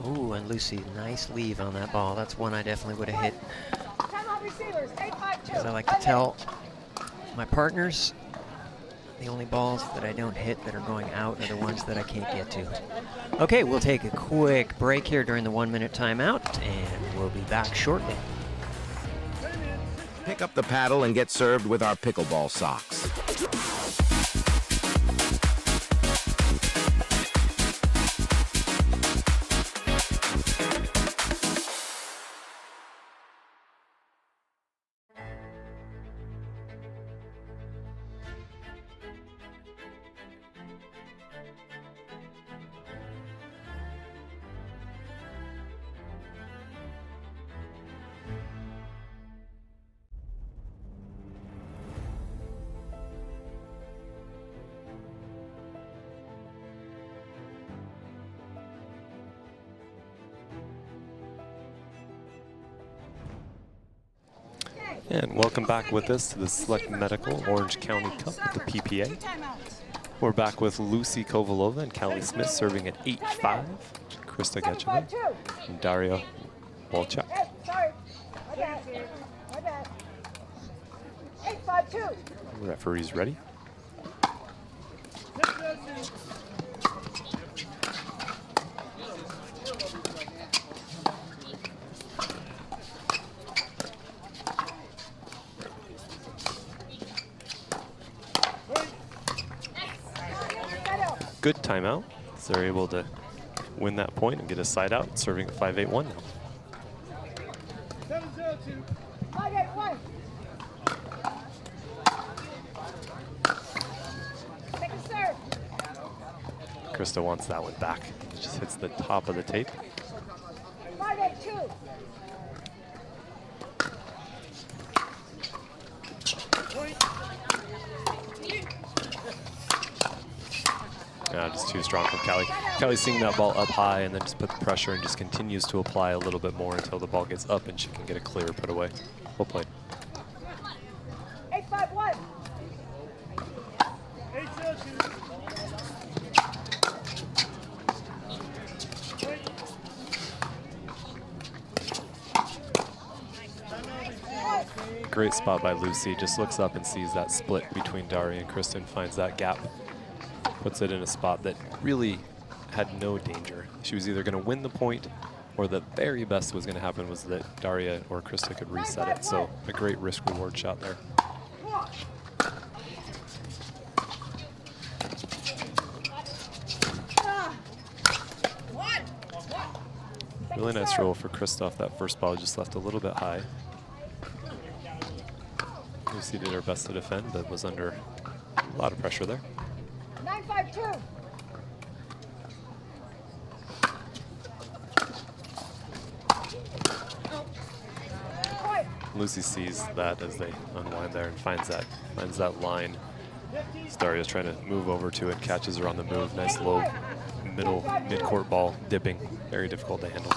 2. Ooh, and Lucy, nice leave on that ball. That's one I definitely would have hit. Time out receivers. 8, 5, 2. Because I like to tell my partners The only balls that I don't hit that are going out are the ones that I can't get to. Okay, we'll take a quick break here during the 1-minute timeout, and we'll be back shortly. Pick up the paddle and get served with our pickleball socks. And welcome back with us to the Select Medical Orange County Cup with the PPA. We're back with Lucy Kovalova and Callie Smith serving at 8-5. Krista Getcheva and Daria Walchuk. Sorry. My bad. My bad. 8-5-2. Referees ready. Good timeout. So they're able to win that point and get a side out, serving at 5-8-1 now. 7-0-2. 5-8-1. Take a serve. Krista wants that one back. It just hits the top of the tape. 5-8-2. Just too strong from Callie. Callie's seeing that ball up high and then just put the pressure and just continues to apply a little bit more until the ball gets up and she can get a clear put away. Well played. 8-5-1. 8-0-2. Great spot by Lucy. Just looks up and sees that split between Daria and Kristen, finds that gap. Puts it in a spot that really had no danger. She was either going to win the point or the very best was going to happen was that Daria or Krista could reset it. So a great risk-reward shot there. Really nice roll for Krista. That first ball just left a little bit high. Lucy did her best to defend, but was under a lot of pressure there. 9-5-2. Lucy sees that as they unwind there and finds that line. Daria's trying to move over to it, catches her on the move. Nice low mid-court ball dipping. Very difficult to handle.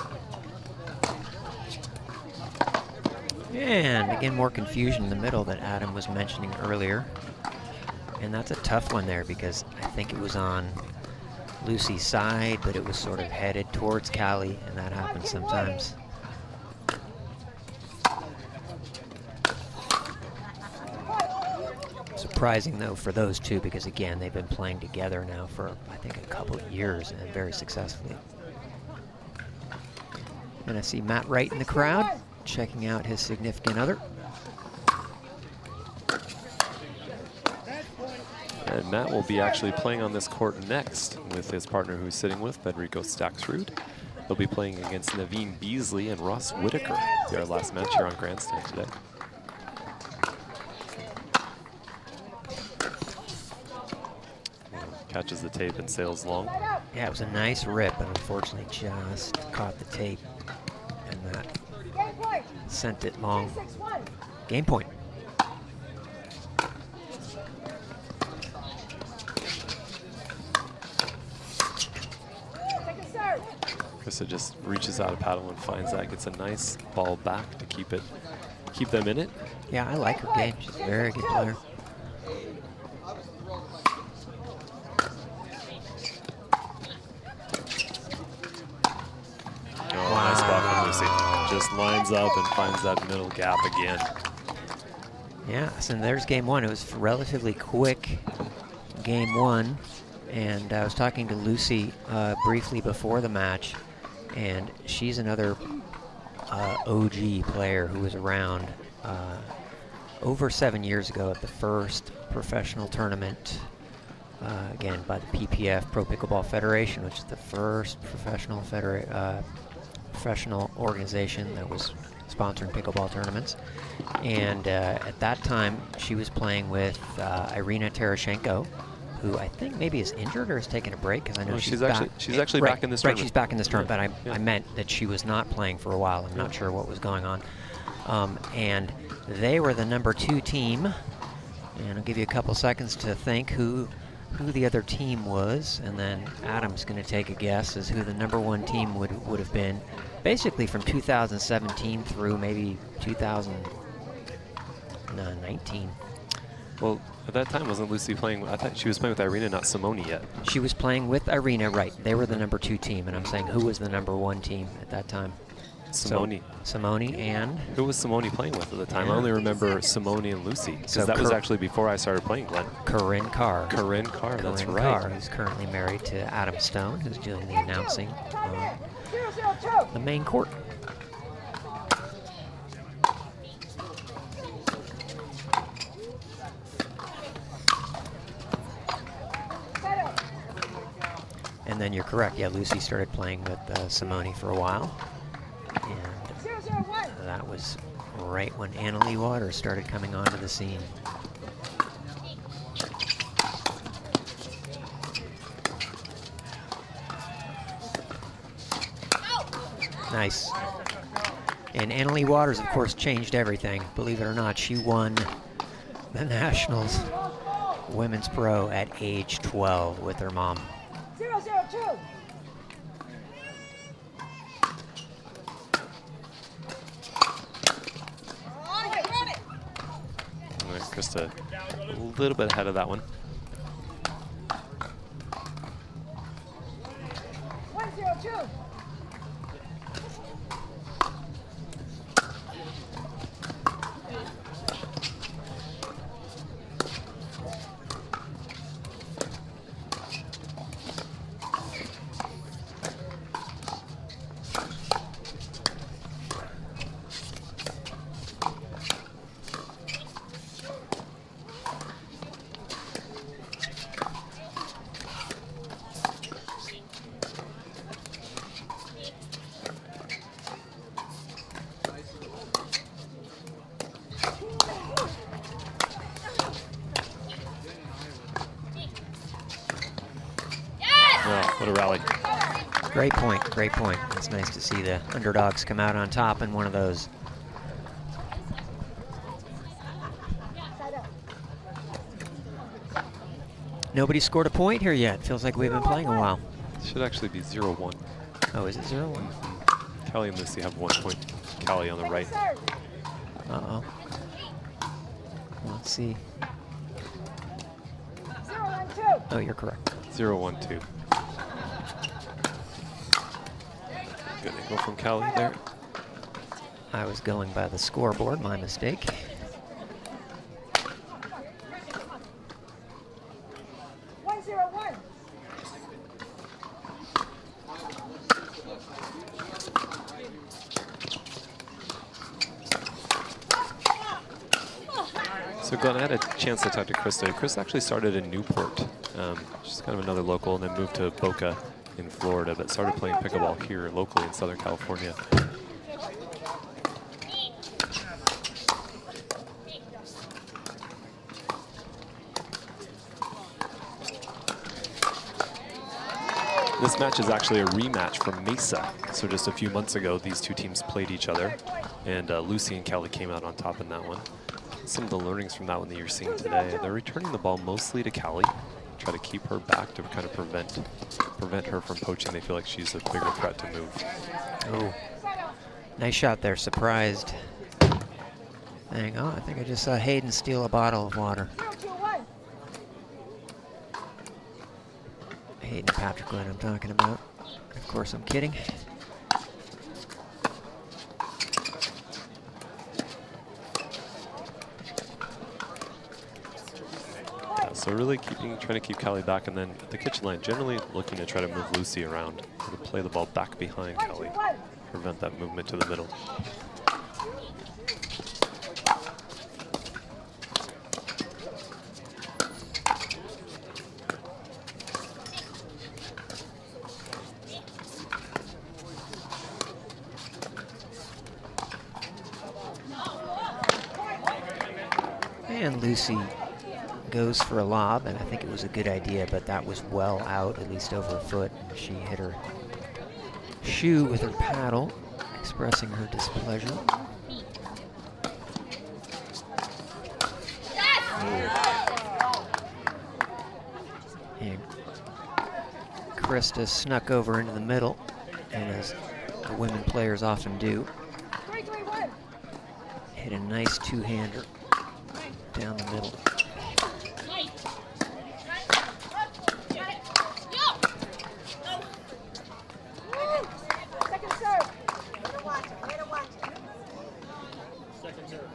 And again, more confusion in the middle that Adam was mentioning earlier. And that's a tough one there because I think it was on Lucy's side, but it was sort of headed towards Callie, and that happens sometimes. Surprising though for those two because again, they've been playing together now for I think a couple of years and very successfully. And I see Matt Wright in the crowd, checking out his significant other. And Matt will be actually playing on this court next with his partner who he's sitting with, Federico Staksrud. They'll be playing against Naveen Beasley and Ross Whitaker. Their last match here on Grandstand today. Catches the tape and sails long. Yeah, it was a nice rip, but unfortunately just caught the tape, and that sent it long. Game point. Krista just reaches out a paddle and finds that, gets a nice ball back to keep them in it. Yeah, I like her game. She's a very good player. Oh, nice spot from Lucy. Just lines up and finds that middle gap again. Yeah, so there's game one. It was relatively quick game 1, and I was talking to Lucy briefly before the match, and she's another OG player who was around over 7 years ago at the first professional tournament, again by the PPF, Pro Pickleball Federation, which is the first professional organization that was sponsoring pickleball tournaments. And at that time, she was playing with Irina Terashenko, who I think maybe is injured or is taking a break, because I know she's actually right, back in this right, tournament. she's back in this tournament, Yeah, but I meant that she was not playing for a while. I'm not sure what was going on. And they were the number 2 team, and I'll give you a couple seconds to think who the other team was, and then Adam's going to take a guess as who the number 1 team would have been, basically from 2017 through maybe 2019. Well, at that time, wasn't Lucy playing? I thought she was playing with Irina, not Simone yet. She was playing with Irina, right. They were the number 2 team, and I'm saying who was the number 1 team at that time? Simone. So, Simone and? Who was Simone playing with at the time? Yeah. I only remember Simone and Lucy, because So that was actually before I started playing, Glenn. Corinne Carr. Corinne Carr, that's Corinne right. Carr, who's currently married to Adam Stone, who's doing the announcing on the main court. And then you're correct. Yeah, Lucy started playing with Simone for a while. And that was right when Leigh Waters started coming onto the scene. Nice. And Leigh Waters, of course, changed everything. Believe it or not, she won the Nationals Women's Pro at age 12 with her mom. 0-0-2. All right, Krista, a little bit ahead of that one. 1-0-2. Wow, what a rally. Great point, great point. It's nice to see the underdogs come out on top in one of those. Nobody scored a point here yet. Feels like we've been playing a while. Should actually be 0-1. Oh, is it 0-1? Callie and Lucy have 1 point. Callie on the right. Uh-oh. Let's see. 0-1-2. Oh, you're correct. 0-1-2. Good angle from Callie there. I was going by the scoreboard, my mistake. So Glenn, I had a chance to talk to Krista. Krista actually started in Newport. She's kind of another local, and then moved to Boca in Florida, but started playing pickleball here locally in Southern California. This match is actually a rematch from Mesa. So just a few months ago, these two teams played each other, and Lucy and Callie came out on top in that one. Some of the learnings from that one that you're seeing today, they're returning the ball mostly to Callie, try to keep her back to kind of prevent her from poaching. They feel like she's a bigger threat to move. Oh, nice shot there, surprised. Dang, oh, I think I just saw Hayden steal a bottle of water. Hayden Patrick Lynn I'm talking about. Of course, I'm kidding. So really trying to keep Callie back, and then at the kitchen line, generally looking to try to move Lucy around, to play the ball back behind Callie, prevent that movement to the middle. And Lucy goes for a lob, and I think it was a good idea, but that was well out, at least over a foot. And she hit her shoe with her paddle, expressing her displeasure. And Krista snuck over into the middle, and as the women players often do, hit a nice two-hander down the middle. Second serve. Way to watch it. Way to watch it. Second serve.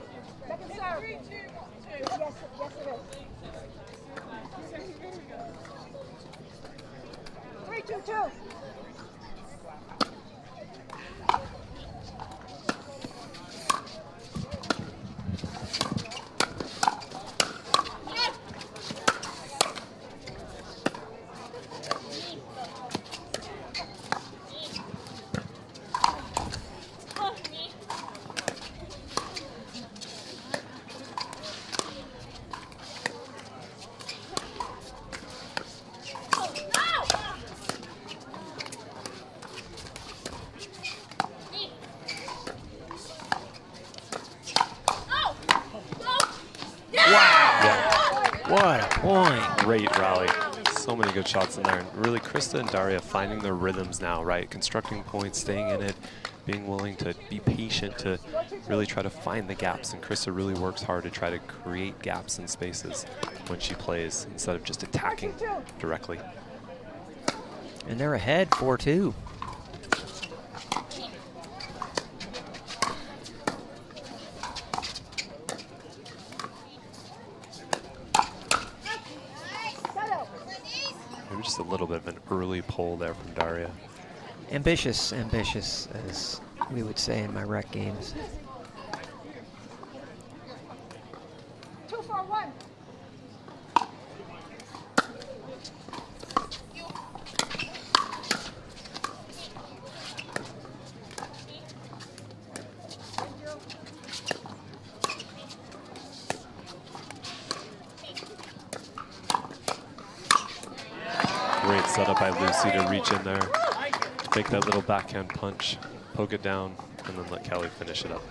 Second serve. 3, 2, 1, 2. Yes, yes it is. 3, 2, 2. What a point. Great rally. So many good shots in there. And really, Krista and Daria finding their rhythms now, right? Constructing points, staying in it, being willing to be patient to really try to find the gaps. And Krista really works hard to try to create gaps and spaces when she plays instead of just attacking directly. And they're ahead 4-2. Maybe just a little bit of an early pull there from Daria. Ambitious, ambitious, as we would say in my rec games. 2 for 1. Great setup by Lucy to reach in there, take that little backhand punch, poke it down, and then let Callie finish it up.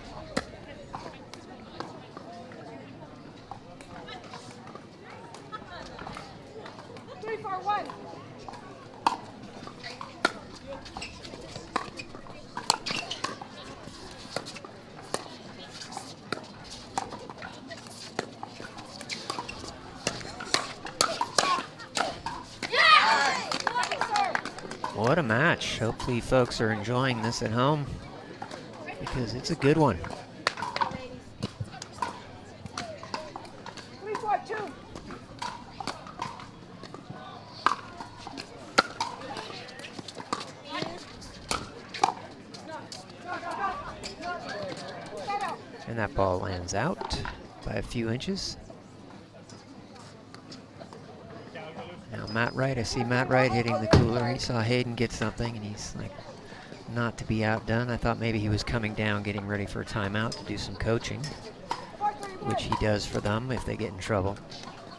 What a match. Hopefully folks are enjoying this at home because it's a good one. 3, 4, 2. And that ball lands out by a few inches. Now Matt Wright, I see Matt Wright hitting the cooler. He saw Hayden get something and he's like, not to be outdone. I thought maybe he was coming down, getting ready for a timeout to do some coaching, which he does for them if they get in trouble.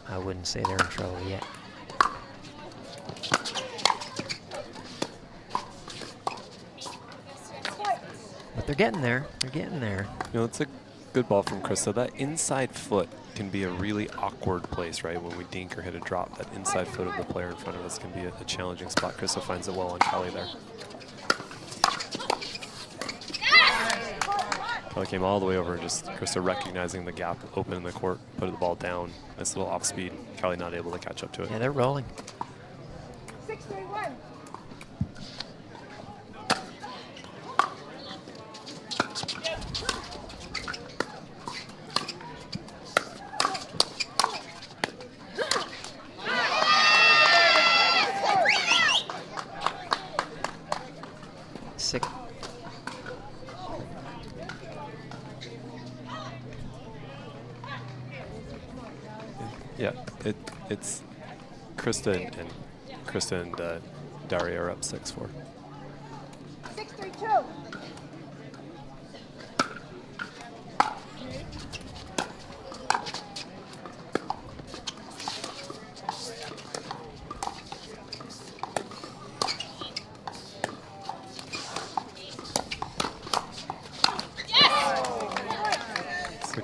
I wouldn't say they're in trouble yet. But they're getting there. They're getting there. You know, it's a good ball from Krista. That inside foot can be a really awkward place, right? When we dink or hit a drop, that inside foot of the player in front of us can be a challenging spot. Krista finds it well on Callie there. Callie came all the way over and just Krista recognizing the gap open in the court, put the ball down. Nice little off speed. Callie not able to catch up to it. Yeah, they're rolling. 6, 3, 1. it's Krista and Daria are up 6-4. 6-3-2.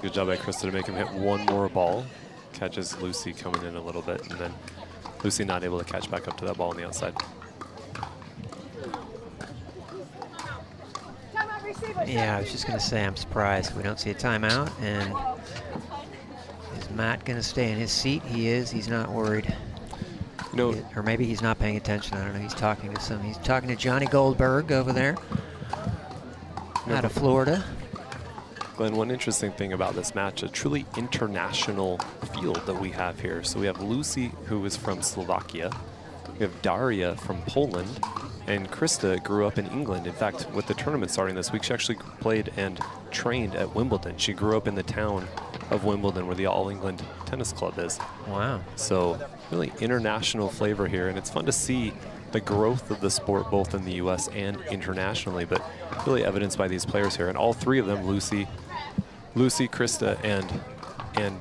Good job by Krista to make him hit one more ball. Catches Lucy coming in a little bit, and then Lucy not able to catch back up to that ball on the outside. Yeah, I was just going to say, I'm surprised we don't see a timeout. And is Matt going to stay in his seat? He is. He's not worried. No. Or maybe he's not paying attention. I don't know. He's talking to Johnny Goldberg over there out of Florida. Glenn, one interesting thing about this match, a truly international field that we have here. So we have Lucy, who is from Slovakia. We have Daria from Poland. And Krista grew up in England. In fact, with the tournament starting this week, she actually played and trained at Wimbledon. She grew up in the town of Wimbledon where the All England Tennis Club is. Wow. So really international flavor here. And it's fun to see the growth of the sport both in the U.S. and internationally, but really evidenced by these players here. And all three of them, Lucy, Krista, and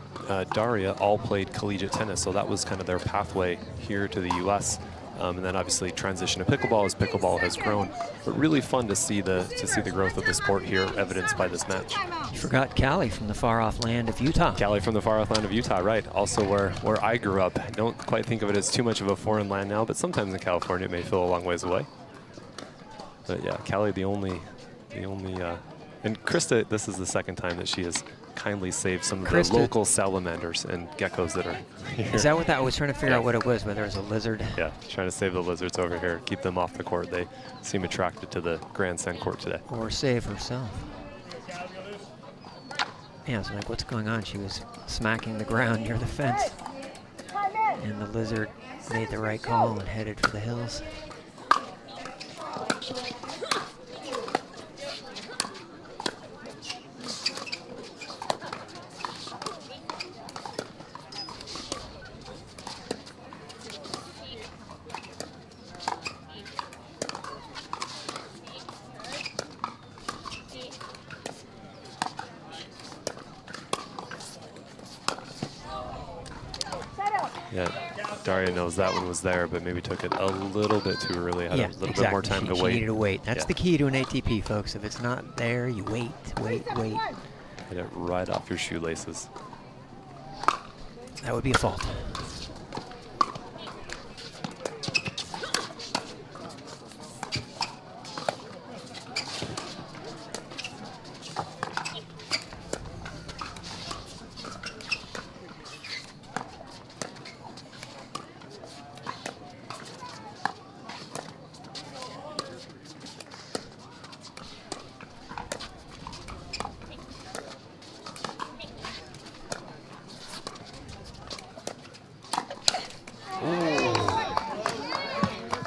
Daria, all played collegiate tennis. So that was kind of their pathway here to the U.S. And then obviously transition to pickleball as pickleball has grown. But really fun to see the growth of the sport here, evidenced by this match. You forgot Callie from the far off land of Utah. Callie from the far off land of Utah, right. Also where I grew up. I don't quite think of it as too much of a foreign land now, but sometimes in California it may feel a long ways away. But yeah, Callie the only and Krista, this is the second time that she has kindly saved some of the local salamanders and geckos that are here. Is that what that I was trying to figure out what it was, whether it was a lizard? Yeah, trying to save the lizards over here, keep them off the court. They seem attracted to the Grandstand court today. Or save herself. Yeah, so like, what's going on? She was smacking the ground near the fence. And the lizard made the right call and headed for the hills. Yeah, Daria knows that one was there, but maybe took it a little bit too early. Had a little bit more time to wait. She needed to wait. That's the key to an ATP, folks. If it's not there, you wait. Get it right off your shoelaces. That would be a fault.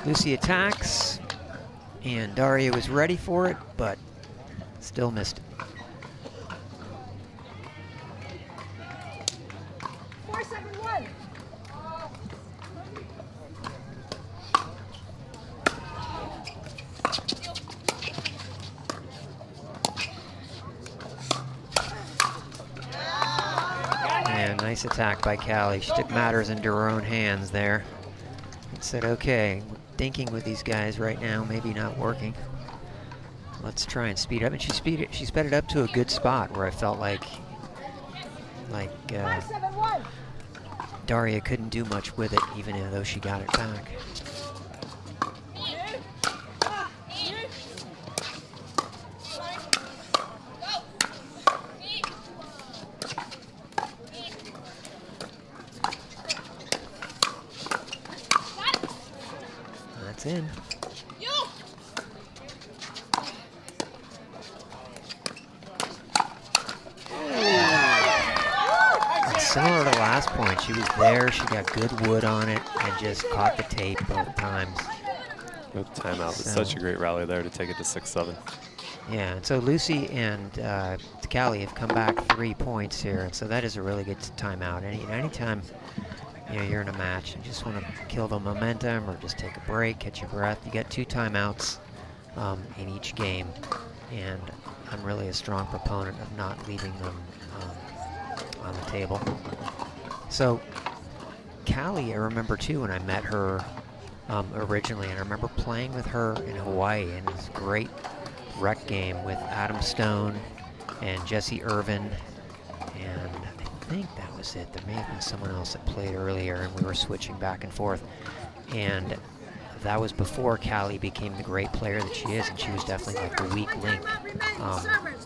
Lucy attacks, and Daria was ready for it, but still missed it. 4-7-1. And nice attack by Callie. She took matters into her own hands there and said, okay, we're dinking with these guys right now, maybe not working. Let's try and speed up. And she sped it up to a good spot where I felt like Daria couldn't do much with it, even though she got it back. That's in. Similar to last point, she was there, she got good wood on it, and just caught the tape both times. No timeout. It's such a great rally there to take it to 6-7. Yeah, and so Lucy and Callie have come back 3 points here, and so that is a really good timeout. Anytime you know, you're in a match and just want to kill the momentum or just take a break, catch your breath. You get 2 timeouts in each game, and I'm really a strong proponent of not leaving them on the table. So Callie, I remember too when I met her originally, and I remember playing with her in Hawaii in this great rec game with Adam Stone and Jesse Irvin, and I think that was it. There may have been someone else that played earlier, and we were switching back and forth. And that was before Callie became the great player that she is, and she was definitely like the weak link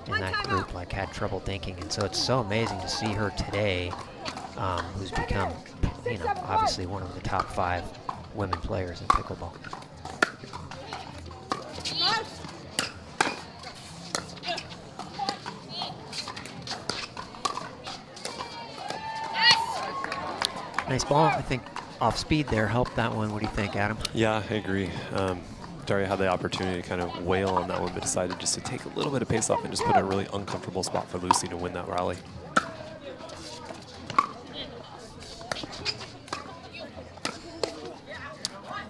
in that group, like had trouble thinking. And so it's so amazing to see her today, who's become, you know, obviously one of the top 5 women players in pickleball. Nice ball. I think off speed there helped that one. What do you think, Adam? Yeah, I agree. Daria had the opportunity to kind of wail on that one, but decided just to take a little bit of pace off and just put in a really uncomfortable spot for Lucy to win that rally.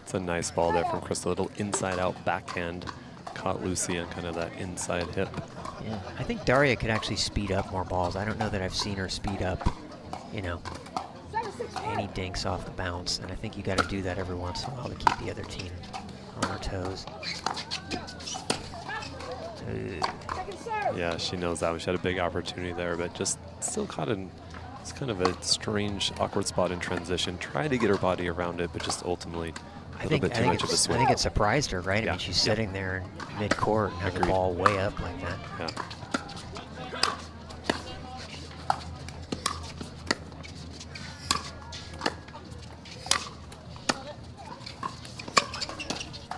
It's a nice ball there from Krista. A little inside-out backhand. Caught Lucy on kind of that inside hip. Yeah, I think Daria could actually speed up more balls. I don't know that I've seen her speed up, you know, any dinks off the bounce, and I think you got to do that every once in a while to keep the other team on their toes. Yeah, she knows that. She had a big opportunity there, but just still caught in it's kind of a strange, awkward spot in transition. Tried to get her body around it, but just ultimately a little bit too much of a swing. I think it surprised her, right? Yeah. I mean, she's sitting there in mid-court and had the ball way up like that. Yeah.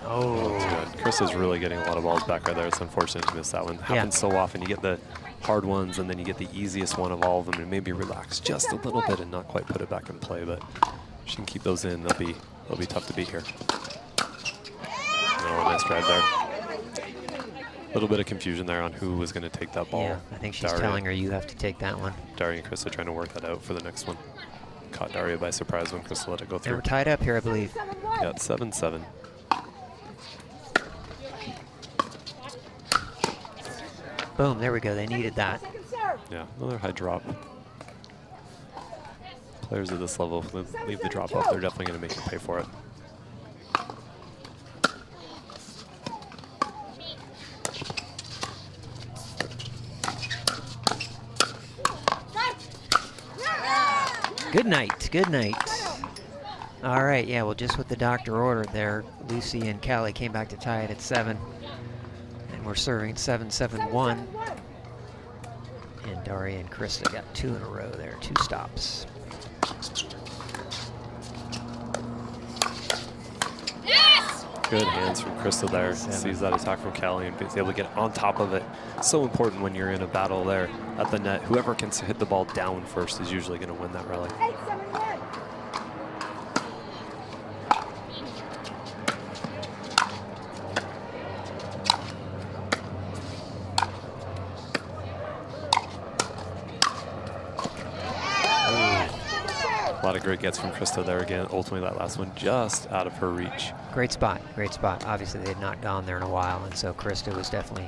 Oh, that's good. Chris is really getting a lot of balls back right there. It's unfortunate to miss that one. Happens so often. You get the hard ones, and then you get the easiest one of all of them, and maybe relax just a little bit and not quite put it back in play. But if she can keep those in, they'll be tough to beat here. Oh, nice drive there. A little bit of confusion there on who was going to take that ball. Yeah, I think she's telling her you have to take that one. Daria and Krista trying to work that out for the next one. Caught Daria by surprise when Krista let it go through. They were tied up here, I believe. Yeah, it's 7-7. Boom, there we go. They needed that. Yeah, another high drop. Players at this level, if they leave the drop off, they're definitely going to make you pay for it. Good night, good night. All right, yeah, well, just what the doctor ordered there, Lucy and Callie came back to tie it at 7. And we're serving 7-7-1. And Daria and Krista got 2 in a row there, 2 stops. Good hands from Krista there. Sees that attack from Callie and is able to get on top of it. So important when you're in a battle there at the net. Whoever can hit the ball down first is usually going to win that rally. 8-7-1. A lot of great gets from Krista there again. Ultimately, that last one just out of her reach. Great spot, great spot. Obviously, they had not gone there in a while, and so Krista was definitely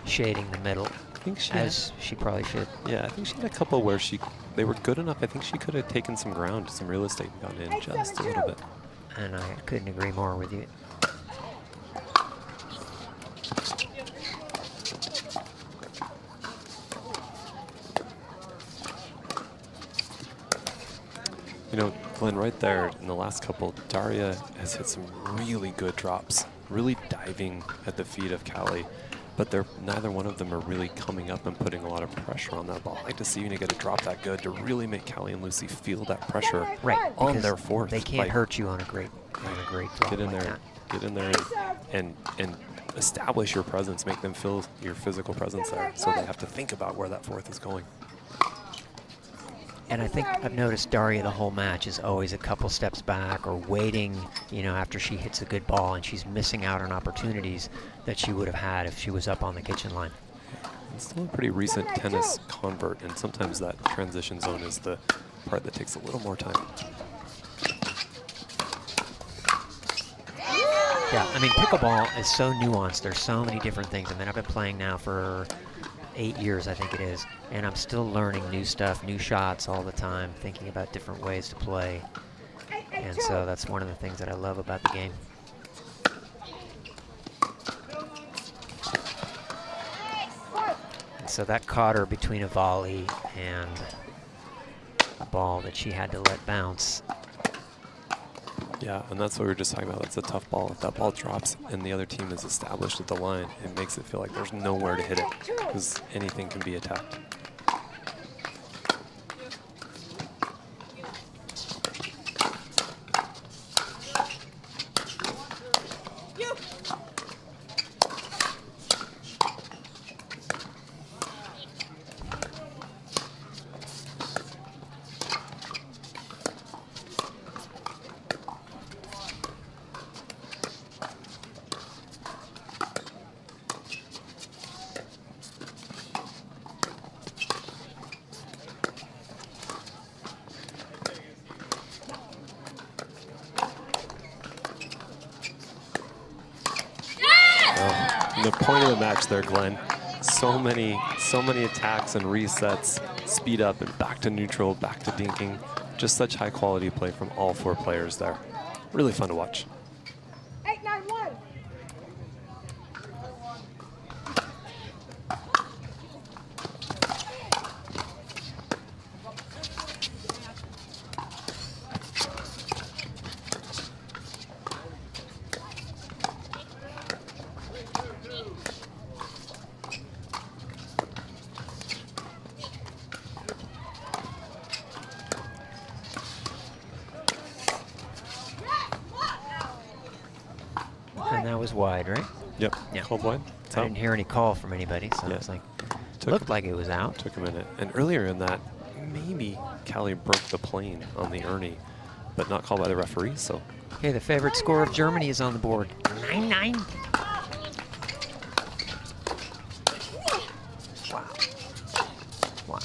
shading the middle, I think she probably should. Yeah, I think she had a couple where they were good enough. I think she could have taken some ground, some real estate, and gone in just a little bit. And I couldn't agree more with you. You know, Glenn, right there in the last couple, Daria has hit some really good drops, really diving at the feet of Callie, but neither one of them are really coming up and putting a lot of pressure on that ball. I like to see you get a drop that good to really make Callie and Lucy feel that pressure on their fourth. They can't hurt you on a great drop. Get in like there, that. get in there and establish your presence, make them feel your physical presence there, so they have to think about where that fourth is going. And I think I've noticed Daria the whole match is always a couple steps back or waiting, you know, after she hits a good ball, and she's missing out on opportunities that she would have had if she was up on the kitchen line. It's still a pretty recent tennis convert, and sometimes that transition zone is the part that takes a little more time. Yeah, I mean, pickleball is so nuanced. There's so many different things. I mean, I've been playing now for 8 years, I think it is, and I'm still learning new stuff, new shots all the time, thinking about different ways to play. And so that's one of the things that I love about the game. And so that caught her between a volley and a ball that she had to let bounce. Yeah, and that's what we were just talking about. That's a tough ball. If that ball drops and the other team is established at the line, it makes it feel like there's nowhere to hit it because anything can be attacked. The point of the match there, Glenn. So many attacks and resets, speed up and back to neutral, back to dinking. Just such high quality play from all 4 players there. Really fun to watch. 8-9-1. And that was wide, right? Yep. Yeah. Called wide. I didn't hear any call from anybody, so it's like, looked like it was out. Took a minute. And earlier in that, maybe Callie broke the plane on the Ernie, but not called by the referee, so. Okay, the favorite score of Germany is on the board. 9-9. Wow.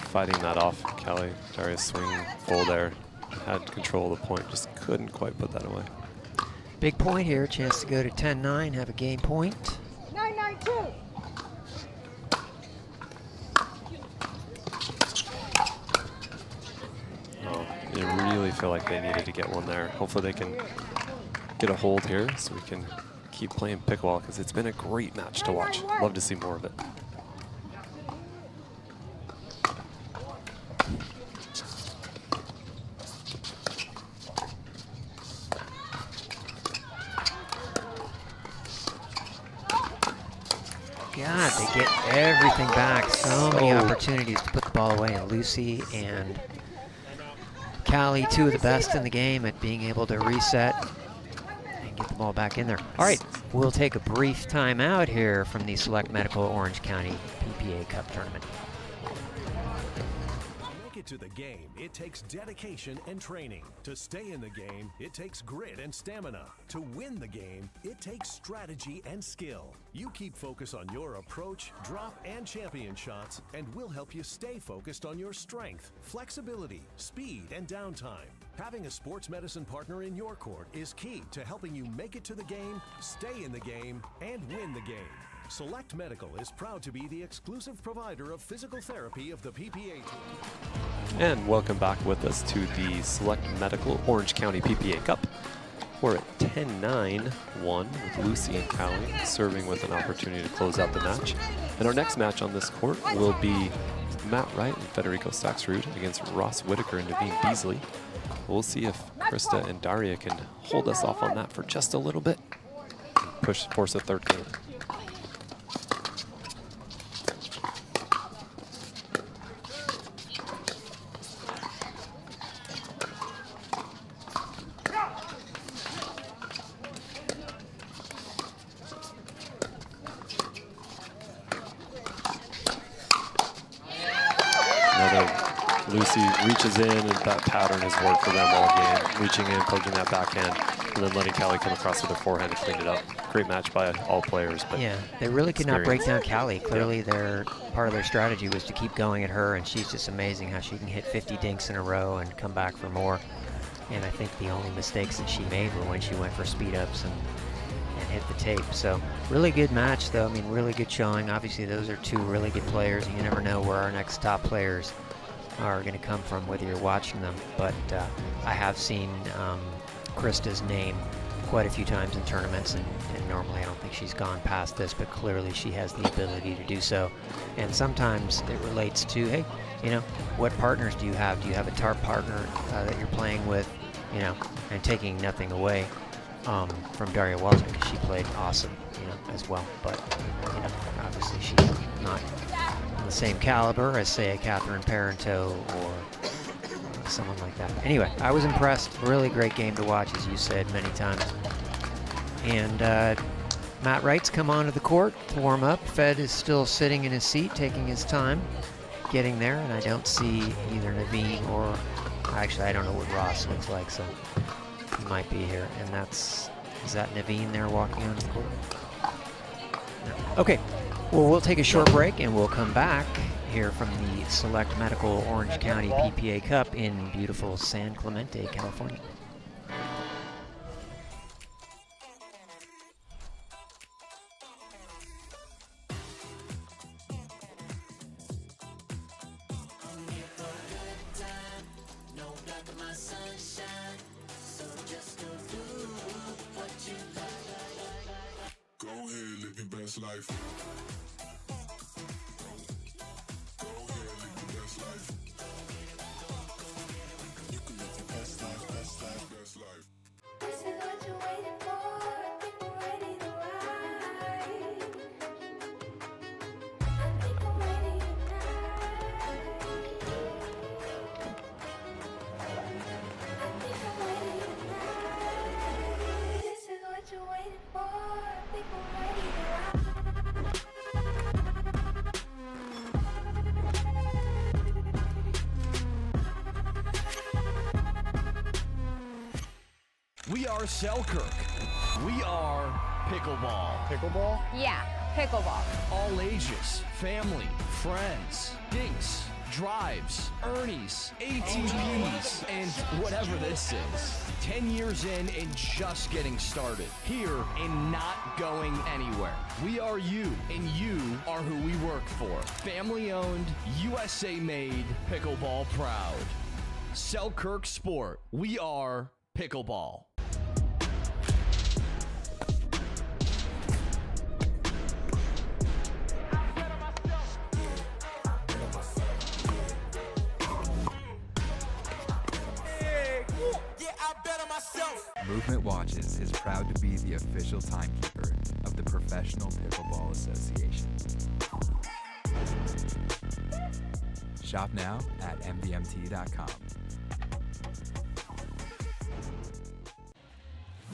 Fighting that off, Callie. Darius swing full there. Had control of the point, just couldn't quite put that away. Big point here, chance to go to 10-9, have a game point. 9-9-2. Oh, you really feel like they needed to get one there. Hopefully they can get a hold here so we can keep playing pickleball because it's been a great match to watch. Love to see more of it. God, they get everything back. So many opportunities to put the ball away. And Lucy and Callie, 2 of the best in the game at being able to reset and get the ball back in there. All right, we'll take a brief timeout here from the Select Medical Orange County PPA Cup Tournament. To the game, it takes dedication and training. To stay in the game, it takes grit and stamina. To win the game, it takes strategy and skill. You keep focus on your approach, drop, and champion shots, and we'll help you stay focused on your strength, flexibility, speed, and downtime. Having a sports medicine partner in your court is key to helping you make it to the game, stay in the game, and win the game. Select Medical is proud to be the exclusive provider of physical therapy of the PPA Tour. And welcome back with us to the Select Medical Orange County PPA Cup. We're at 10-9-1 with Lucy and Callie serving with an opportunity to close out the match. And our next match on this court will be Matt Wright and Federico Staksrud against Ross Whitaker and Naveen Beasley. We'll see if Krista and Daria can hold us off on that for just a little bit. Force a third game. Lucy reaches in, and that pattern has worked for them all game. Reaching in, poking that backhand, and then letting Callie come across with her forehand and clean it up. Great match by all players. But yeah, they really could not break down Callie. Clearly, part of their strategy was to keep going at her, and she's just amazing how she can hit 50 dinks in a row and come back for more. And I think the only mistakes that she made were when she went for speed ups and hit the tape. So really good match though. I mean, really good showing. Obviously those are two really good players. You never know where our next top players are going to come from, whether you're watching them. But I have seen Krista's name quite a few times in tournaments, and normally I don't think she's gone past this, but clearly she has the ability to do so. And sometimes it relates to, hey, you know, what partners do you have? Do you have a TARP partner that you're playing with? You know, and taking nothing away from Daria Walter, because she played awesome, you know, as well. But, you know, obviously she's not on the same caliber as, say, a Catherine Parenteau or someone like that. Anyway, I was impressed. Really great game to watch, as you said many times. And Matt Wright's come onto the court to warm up. Fed is still sitting in his seat, taking his time getting there, and I don't see either Naveen or, actually I don't know what Ross looks like, so he might be here. And is that Naveen there walking on the court? No. Okay, well, we'll take a short break and we'll come back here from the Select Medical Orange County PPA Cup in beautiful San Clemente, California. Go ahead, live your best life. Go ahead, live your best life. You can live your best life, best life, best life. This is what you're waiting for. I think we're ready to ride. I think I'm ready tonight. I think I'm ready tonight. This is what you're waiting for. I think we're ready to ride. We are Selkirk. We are pickleball. Pickleball? Yeah, pickleball. All ages, family, friends, dinks, drives, Ernies, ATVs, and whatever this is. 10 years in and just getting started. Here and not going anywhere. We are you, and you are who we work for. Family owned, USA made, pickleball proud. Selkirk Sport. We are pickleball. Movement Watches is proud to be the official timekeeper of the Professional Pickleball Association. Shop now at mvmt.com.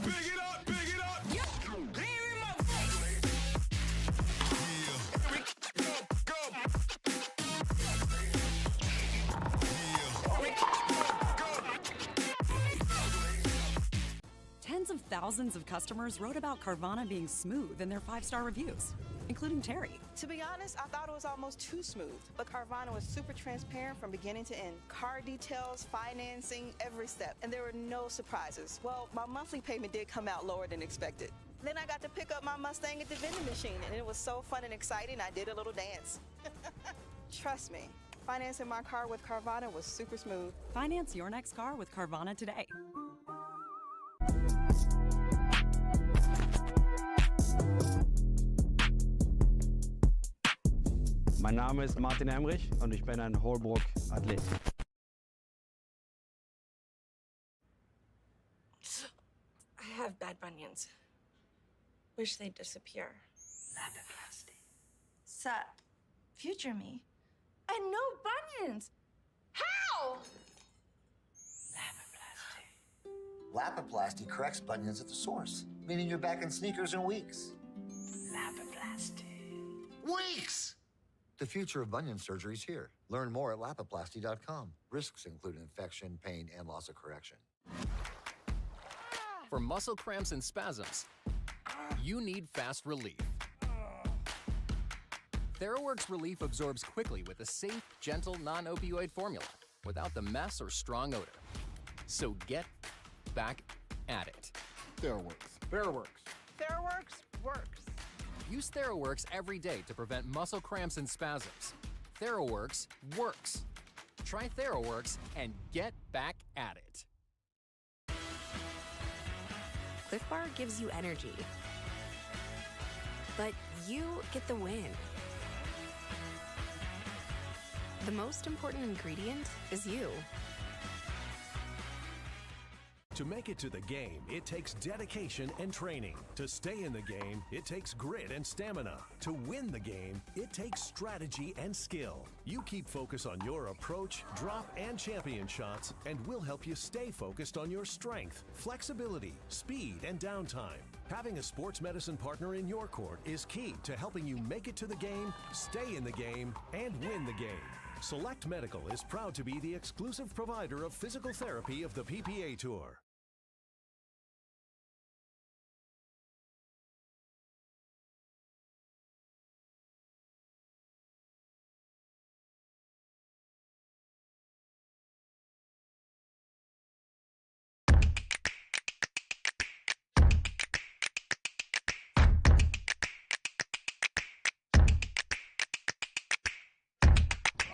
Big it up, big it up. Tens of thousands of customers wrote about Carvana being smooth in their 5-star reviews, including Terry. To be honest, I thought it was almost too smooth, but Carvana was super transparent from beginning to end. Car details, financing, every step, and there were no surprises. Well, my monthly payment did come out lower than expected. Then I got to pick up my Mustang at the vending machine, and it was so fun and exciting, I did a little dance. Trust me, financing my car with Carvana was super smooth. Finance your next car with Carvana today. Mein Name ist Martin Emrich und ich bin ein Holbrook-Athlet. I have bad bunions. Wish they'd disappear. Lapiplasty. Sup, future me. And no bunions. How? Lapiplasty corrects bunions at the source, meaning you're back in sneakers in weeks. Lapiplasty. Weeks! The future of bunion surgery is here. Learn more at lapiplasty.com. Risks include infection, pain, and loss of correction. For muscle cramps and spasms, you need fast relief. TheraWorks Relief absorbs quickly with a safe, gentle, non-opioid formula without the mess or strong odor. So get back at it. TheraWorks. TheraWorks. TheraWorks works. Use TheraWorks every day to prevent muscle cramps and spasms. TheraWorks works. Try TheraWorks and get back at it. Cliff Bar gives you energy, but you get the win. The most important ingredient is you. To make it to the game, it takes dedication and training. To stay in the game, it takes grit and stamina. To win the game, it takes strategy and skill. You keep focus on your approach, drop, and champion shots, and we'll help you stay focused on your strength, flexibility, speed, and downtime. Having a sports medicine partner in your court is key to helping you make it to the game, stay in the game, and win the game. Select Medical is proud to be the exclusive provider of physical therapy of the PPA Tour.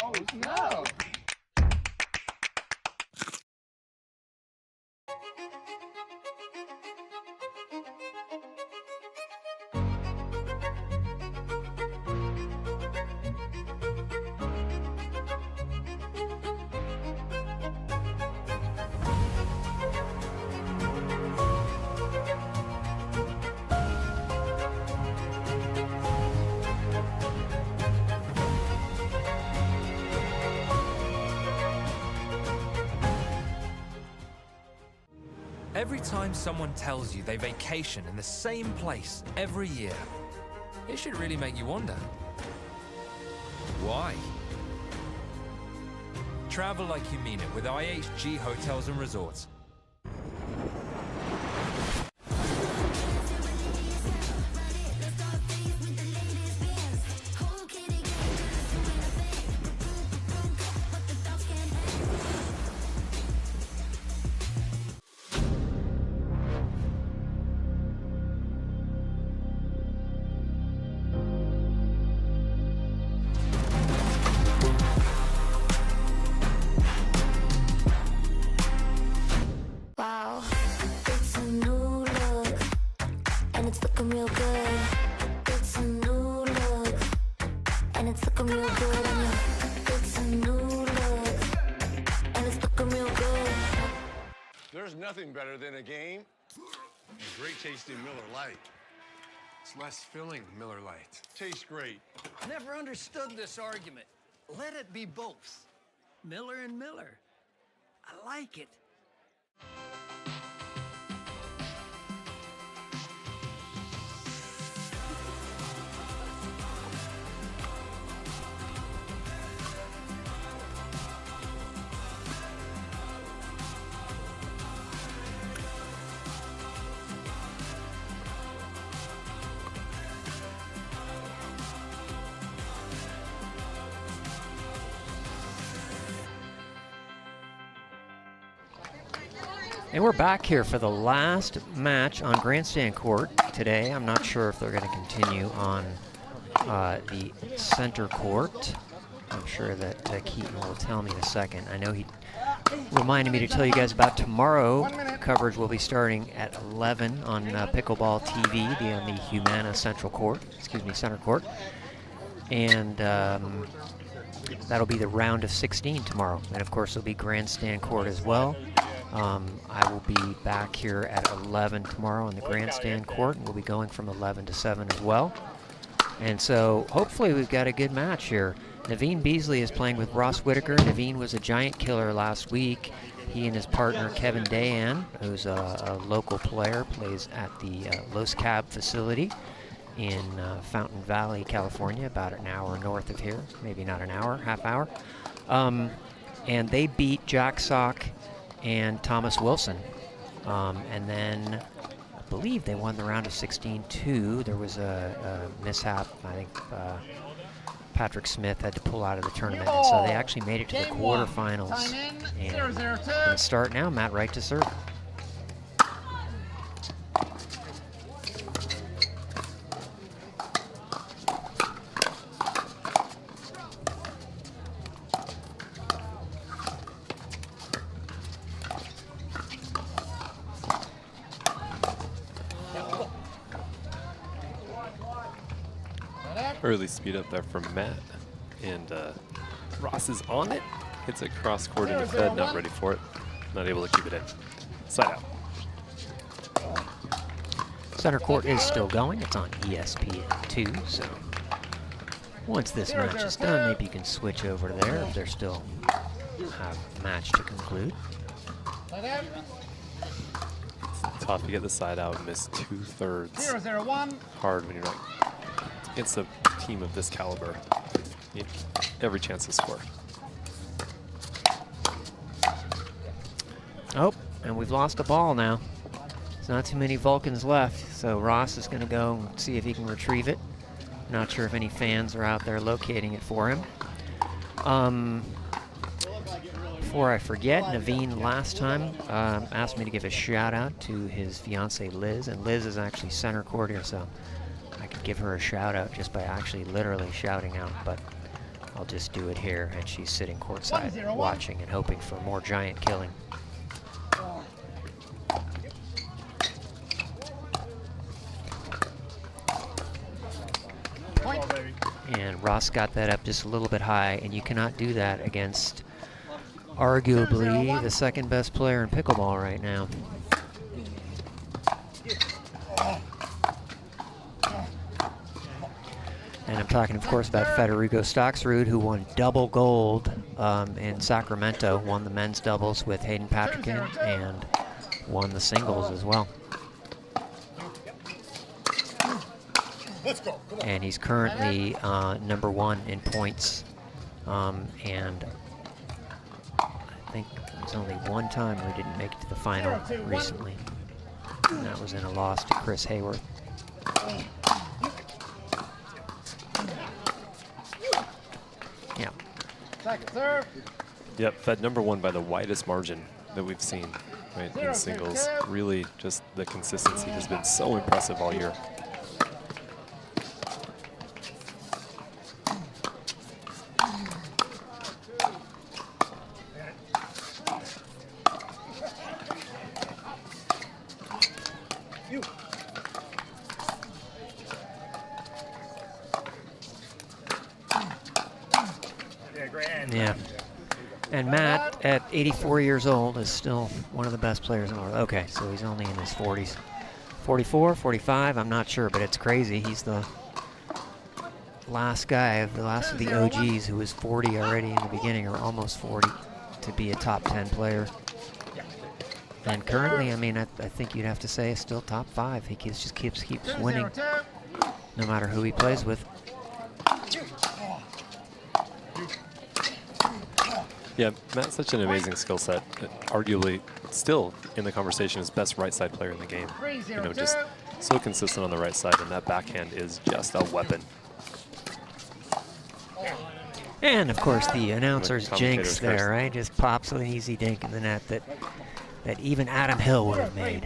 Oh, no. Every time someone tells you they vacation in the same place every year, it should really make you wonder, why? Travel like you mean it with IHG Hotels and Resorts. Wow, it's a new look, and it's looking real good. It's a new look, and it's looking real good on you. It's a new look, and it's looking real good. There's nothing better than a game. Great tasting Miller Lite. It's less filling Miller Lite. Tastes great. Never understood this argument. Let it be both. Miller and Miller. I like it. And we're back here for the last match on Grandstand Court today. I'm not sure if they're going to continue on the center court. I'm sure that Keaton will tell me in a second. I know he reminded me to tell you guys about tomorrow. Coverage will be starting at 11 on Pickleball TV, on the Humana center court. And that'll be the round of 16 tomorrow. And of course, there'll be Grandstand Court as well. I will be back here at 11 tomorrow on the Grandstand Court, and we'll be going from 11 to 7 as well. And so hopefully we've got a good match here. Naveen Beasley is playing with Ross Whitaker. Naveen was a giant killer last week. He and his partner Kevin Dayan, who's a local player, plays at the Los Cab facility in Fountain Valley, California, about an hour north of here. Maybe not an hour, half hour. And they beat Jack Sock and Thomas Wilson. And then I believe they won the round of 16 too. There was a mishap, I think Patrick Smith had to pull out of the tournament, and so they actually made it to the quarterfinals. And gonna start now, Matt Wright to serve. Early speed up there from Matt. And Ross is on it. Hits it cross court into Fed, not ready for it. Not able to keep it in. Side out. Center court is still going. It's on ESPN2, so once this match is done, maybe you can switch over to there if they're still have a match to conclude. It's tough to get the side out and miss 2/3. 0-0-1. Hard when you're not against a team of this caliber. You have every chance to score. Oh, and we've lost a ball now. There's not too many Vulcans left, so Ross is going to go and see if he can retrieve it. Not sure if any fans are out there locating it for him. Before I forget, Naveen last time asked me to give a shout out to his fiancee Liz, and Liz is actually center court here, so I could give her a shout out just by actually literally shouting out, but I'll just do it here, and she's sitting courtside watching and hoping for more giant killing. And Ross got that up just a little bit high, and you cannot do that against arguably the second best player in pickleball right now. And I'm talking, of course, about Federico Staksrud, who won double gold in Sacramento, won the men's doubles with Hayden Patrickin, and won the singles as well. And he's currently #1 in points, and I think there's only one time we didn't make it to the final recently, and that was in a loss to Chris Hayworth. Yeah. Yep, Fed #1 by the widest margin that we've seen, right, in singles. Really, just the consistency has been so impressive all year. Yeah. And Matt, at 84 years old, is still one of the best players in the world. Okay, so he's only in his 40s. 44, 45, I'm not sure, but it's crazy. He's the last guy, the last of the OGs who was 40 already in the beginning, or almost 40, to be a top 10 player. And currently, I mean, I think you'd have to say still top 5. He just keeps winning, no matter who he plays with. Yeah, Matt's such an amazing skill set. Arguably, still in the conversation as best right side player in the game. You know, just so consistent on the right side, and that backhand is just a weapon. And of course, the announcer's jinx there, right? Just pops an easy dink in the net that even Adam Hill would have made.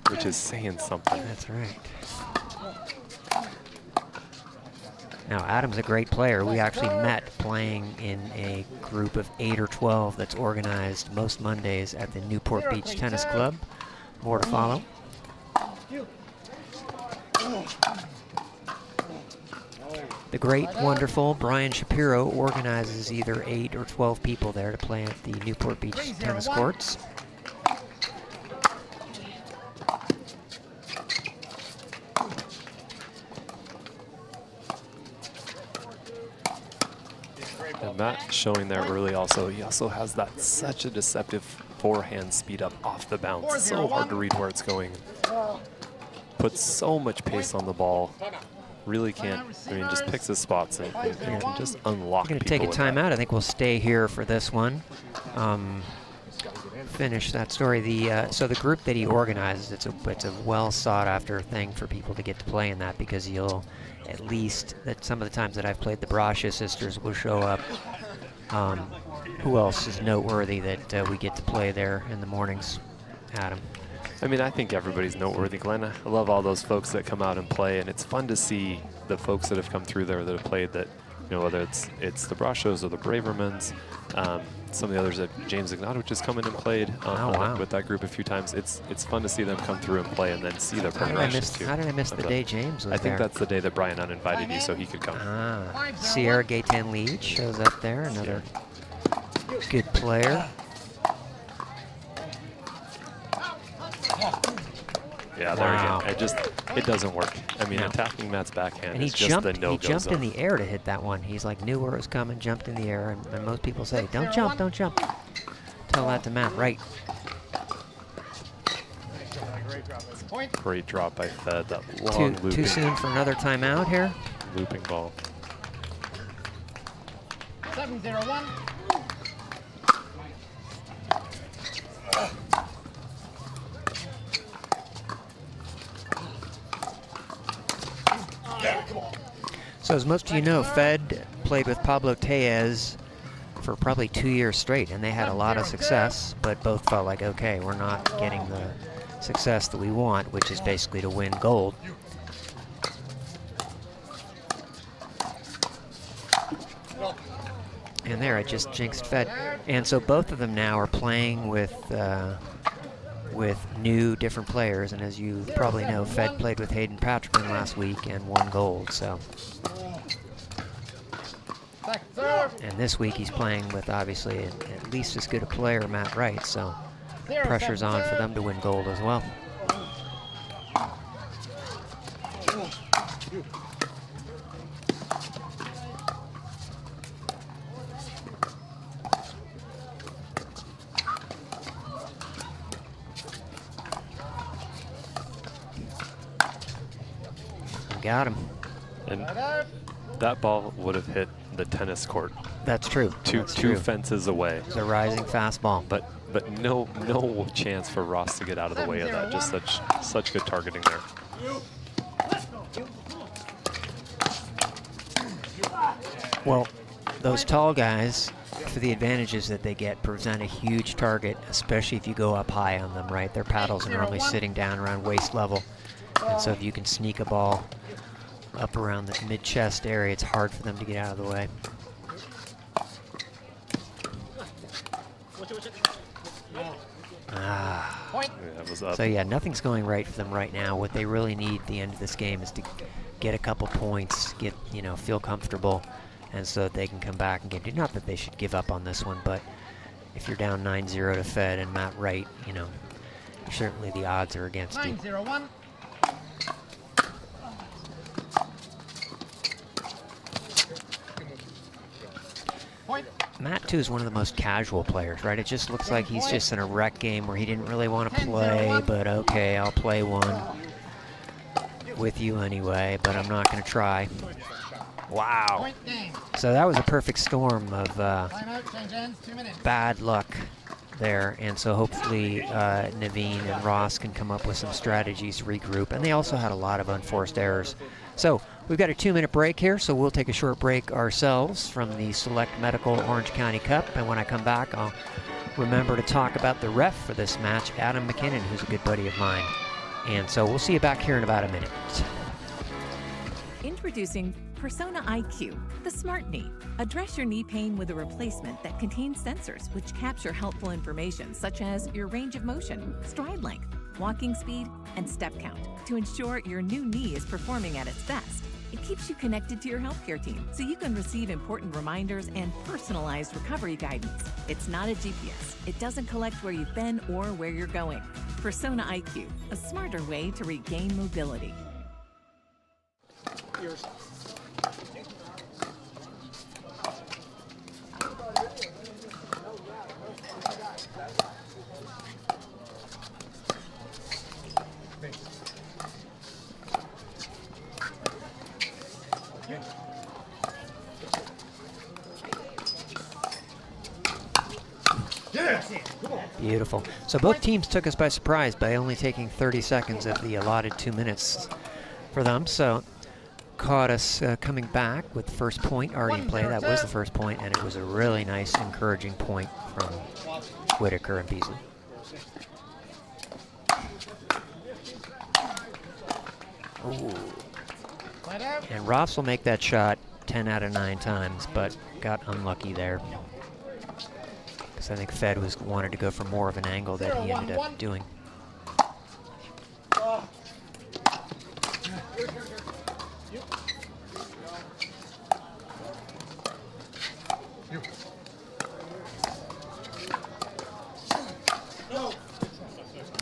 Which is saying something. That's right. Now, Adam's a great player. We actually met playing in a group of 8 or 12 that's organized most Mondays at the Newport Beach Tennis Club. More to follow. The great, wonderful Brian Shapiro organizes either 8 or 12 people there to play at the Newport Beach Tennis Courts. And Matt showing there early also, he also has that such a deceptive forehand speed up off the bounce. It's so hard to read where it's going. Puts so much pace on the ball. Really can't, I mean, just picks his spots and can just unlock. We're going to take a timeout. I think we'll stay here for this one. finish that story. So the group that he organizes, it's a well sought after thing for people to get to play in that, because you'll at least that some of the times that I've played, the Brascia sisters will show up. Who else is noteworthy that we get to play there in the mornings, Adam? I mean, I think everybody's noteworthy, Glenn. I love all those folks that come out and play, and it's fun to see the folks that have come through there that have played that, whether it's the Brascios or the Bravermans, some of the others that James Ignatowicz has come in and played with that group a few times. It's fun to see them come through and play and then see their progression too. How did I miss the day James was there? I think that's the day that Brian uninvited you so he could come. Sierra Gaetan Leach shows up there, another good player. Yeah, there again. It doesn't work. I mean, attacking Matt's backhand and is just the no-go He jumped zone. in the air to hit that one. He's like, knew where it was coming, jumped in the air, and most people say, don't jump, don't jump. Tell that to Matt, right. Great drop by Fed, that long looping. Too soon for another timeout here? Looping ball. 7-0-1. So as most of you know, Fed played with Pablo Tellez for probably 2 years straight, and they had a lot of success, but both felt like, okay, we're not getting the success that we want, which is basically to win gold. And there, I just jinxed Fed. And so both of them now are playing with new, different players, and as you probably know, Fed played with Hayden Patrickman last week and won gold, so. And this week he's playing with, obviously, at least as good a player, Matt Wright, so pressure's on for them to win gold as well. Got him. And that ball would have hit the tennis court. That's true. Two fences away. It's a rising fastball. But no chance for Ross to get out of the way of that. Just such good targeting there. Well, those tall guys, for the advantages that they get, present a huge target, especially if you go up high on them, right? Their paddles are normally sitting down around waist level. And so if you can sneak a ball up around the mid-chest area, it's hard for them to get out of the way. So yeah, nothing's going right for them right now. What they really need at the end of this game is to get a couple points, feel comfortable, and so that they can come back and get. Not that they should give up on this one, but if you're down 9-0 to Fed and Matt Wright, certainly the odds are against you. 9-0-1. Matt, too, is one of the most casual players, right? It just looks like he's just in a rec game where he didn't really want to play, but okay, I'll play one with you anyway, but I'm not going to try. Wow. So that was a perfect storm of bad luck there, and so hopefully Naveen and Ross can come up with some strategies to regroup, and they also had a lot of unforced errors. So we've got a 2-minute break here, so we'll take a short break ourselves from the Select Medical Orange County Cup, and when I come back, I'll remember to talk about the ref for this match, Adam McKinnon, who's a good buddy of mine. And so we'll see you back here in about a minute. Introducing Persona IQ, the smart knee. Address your knee pain with a replacement that contains sensors which capture helpful information such as your range of motion, stride length, walking speed, and step count to ensure your new knee is performing at its best. It keeps you connected to your healthcare team so you can receive important reminders and personalized recovery guidance. It's not a GPS. It doesn't collect where you've been or where you're going. Persona IQ, a smarter way to regain mobility. Beautiful. So both teams took us by surprise by only taking 30 seconds of the allotted 2 minutes for them. So caught us coming back with the first point already in play. That was the first point, and it was a really nice, encouraging point from Whitaker and Beasley. Ooh. And Ross will make that shot 10 out of 9 times, but got unlucky there. Because I think Fed wanted to go for more of an angle that he ended up doing.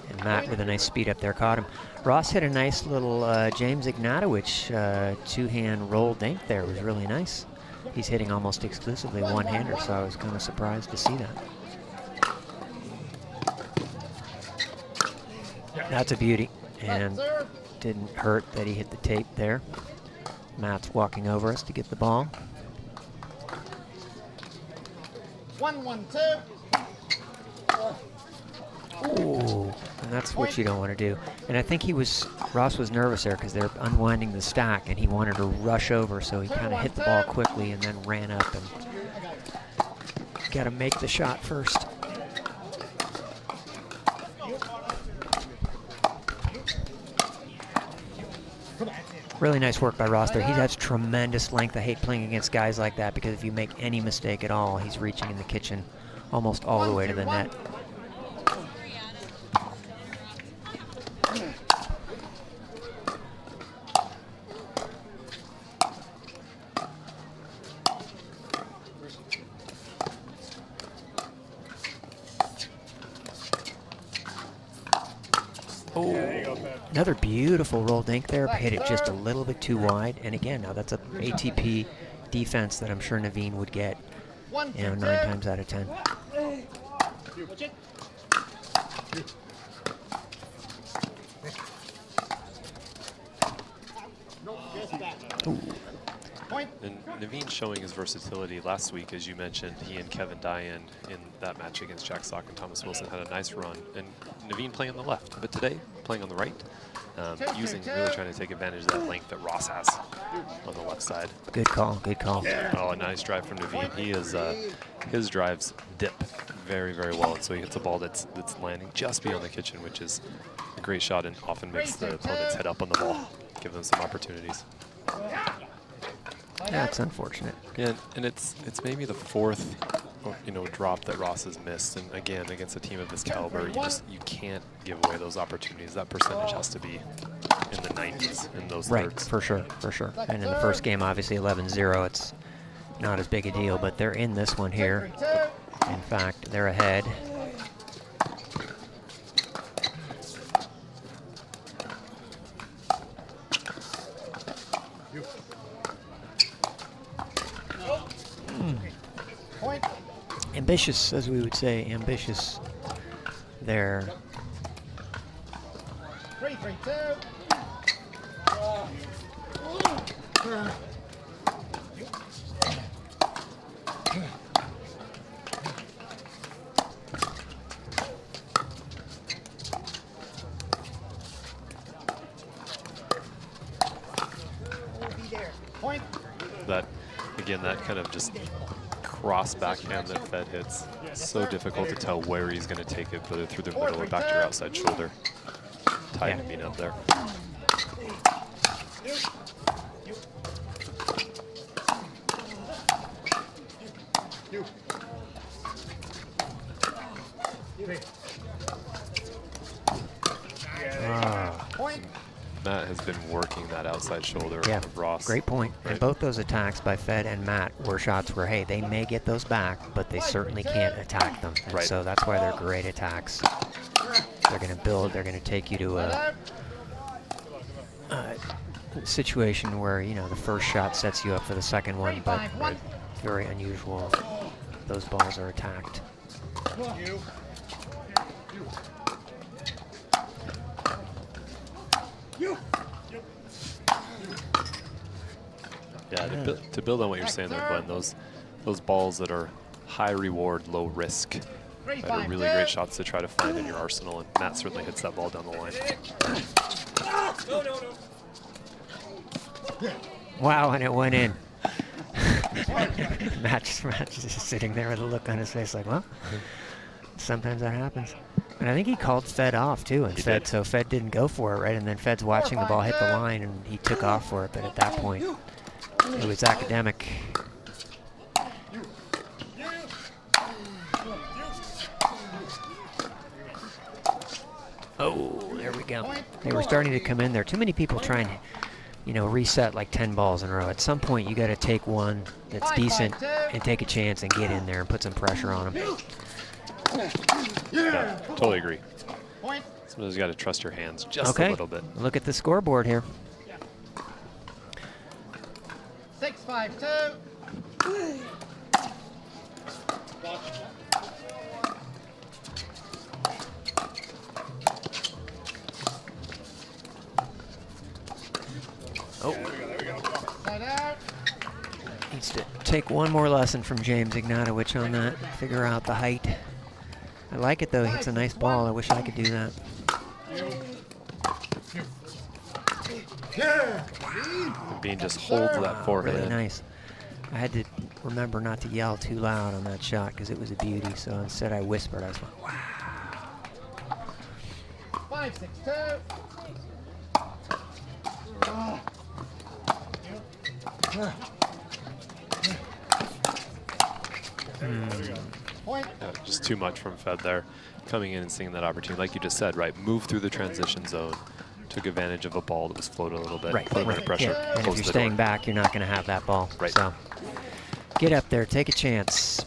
And Matt with a nice speed up there caught him. Ross hit a nice little James Ignatowicz two-hand roll dink there. It was really nice. He's hitting almost exclusively one-hander, so I was kind of surprised to see that. That's a beauty, and didn't hurt that he hit the tape there. Matt's walking over us to get the ball. 1-1-2. Ooh, and that's what you don't want to do. And I think Ross was nervous there because they're unwinding the stack, and he wanted to rush over, so he kind of hit the ball quickly and then ran up and got to make the shot first. Really nice work by Ross there. He has tremendous length. I hate playing against guys like that because if you make any mistake at all, he's reaching in the kitchen almost all the way to the net. Another beautiful roll dink there, hit it just a little bit too wide. And again, now that's a ATP defense that I'm sure Naveen would get, 9 times out of 10. Ooh. And Naveen showing his versatility last week, as you mentioned. He and Kevin Diane in that match against Jack Sock and Thomas Wilson had a nice run. And Naveen playing on the left, but today playing on the right, really trying to take advantage of that length that Ross has on the left side. Good call, good call. Oh, a nice drive from Naveen. He is his drives dip very, very well, and so he hits a ball that's landing just beyond the kitchen, which is a great shot and often makes the opponent's head up on the ball, give them some opportunities. That's unfortunate. Yeah, and it's maybe the fourth, drop that Ross has missed. And again, against a team of this caliber, you can't give away those opportunities. That percentage has to be in the 90s in those right, thirds. For sure, for sure. And in the first game, obviously 11-0, it's not as big a deal, but they're in this one here. In fact, they're ahead. Ambitious, as we would say, ambitious there. 3-3-2. That kind of just cross backhand that Fed hits. So difficult to tell where he's going to take it, whether through the middle or back to your outside shoulder. Tight and being up there. Matt has been working that outside shoulder of Ross. Great point. Right. And both those attacks by Fed and Matt were shots where, hey, they may get those back, but they certainly can't attack them. And so that's why they're great attacks. They're going to build, they're going to take you to a situation where, the first shot sets you up for the second one, but very unusual. Those balls are attacked. Yeah, to build on what you're saying there, Glenn, those balls that are high reward, low risk, Really great shots to try to find in your arsenal, and Matt certainly hits that ball down the line. Wow, and it went in. Matt's just sitting there with a look on his face like, well, sometimes that happens. And I think he called Fed off too instead, so Fed didn't go for it, right? And then Fed's watching the ball hit the line, and he took off for it, but at that point, it was academic. Oh, there we go. They were starting to come in there. Too many people trying to, reset like 10 balls in a row. At some point, you got to take one that's decent and take a chance and get in there and put some pressure on them. Yeah, totally agree. Sometimes you got to trust your hands just a little bit. Look at the scoreboard here. 6-5-2. Oh. Needs to take one more lesson from James Ignatowicz on that. Figure out the height. I like it though. It's a nice ball. I wish I could do that. Bean just holds that forehand. Really nice. I had to remember not to yell too loud on that shot because it was a beauty. So instead I whispered. I was like, wow. 5-6-2. Just too much from Fed there. Coming in and seeing that opportunity. Like you just said, right, move through the transition zone. Took advantage of a ball that was floated a little bit. Right, put him under pressure. Yeah. And if you're staying back, you're not going to have that ball. Right. So get up there, take a chance.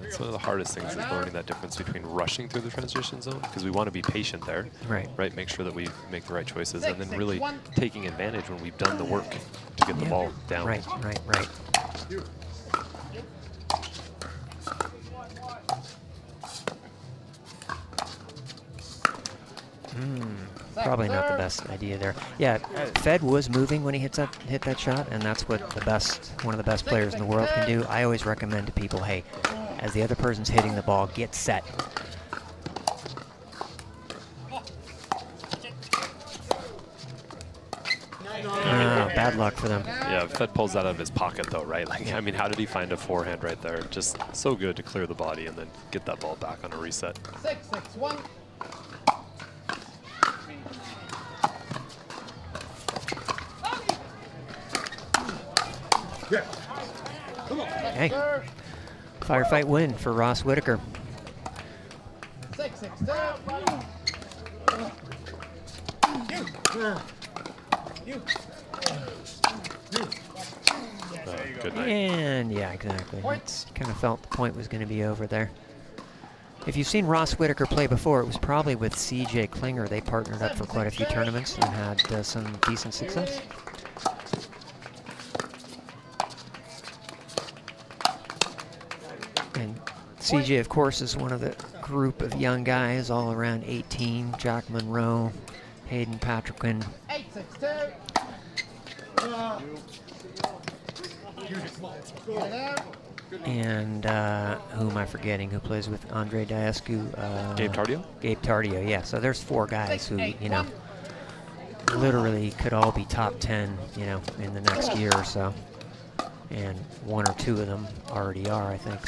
It's one of the hardest things is learning that difference between rushing through the transition zone, because we want to be patient there. Right. Make sure that we make the right choices, and then really taking advantage when we've done the work to get the ball down. Right. Probably not the best idea there. Yeah, Fed was moving when he hit that shot, and that's what one of the best players in the world can do. I always recommend to people, hey, as the other person's hitting the ball, get set. Bad luck for them. Yeah, Fed pulls that out of his pocket though, right? Like, I mean, how did he find a forehand right there? Just so good to clear the body and then get that ball back on a reset. 6-6-1. Hey, firefight win for Ross Whitaker. 6-6-2. Good night. And yeah, exactly. It's kind of felt the point was going to be over there. If you've seen Ross Whitaker play before, it was probably with C.J. Klinger. They partnered up for quite a few tournaments and had some decent success. And C.J., of course, is one of the group of young guys, all around 18. Jack Monroe, Hayden Patrickin. 8-6-2. And who am I forgetting? Who plays with Andre Daescu? Gabe Tardio? Gabe Tardio, yeah. So there's 4 guys who, literally could all be top 10, in the next year or so. And 1 or 2 of them already are, I think.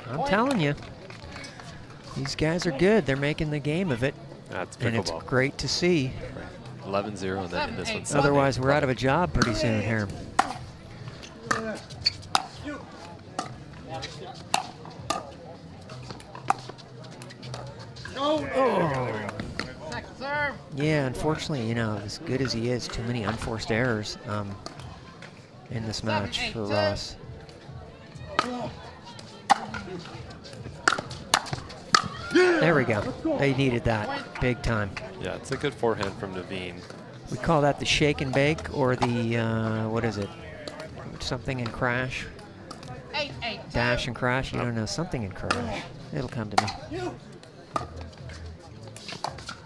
I'm telling you, these guys are good. They're making the game of it. That's and it's great to see. 11-0 and then in this one. Otherwise, we're out of a job pretty soon here. Oh. Yeah, unfortunately, as good as he is, too many unforced errors in this match for Ross. There we go. They needed that big time. Yeah, it's a good forehand from Naveen. We call that the shake and bake, or the, what is it? shoot something and crash? Dash and crash? You don't know something and crash. It'll come to me.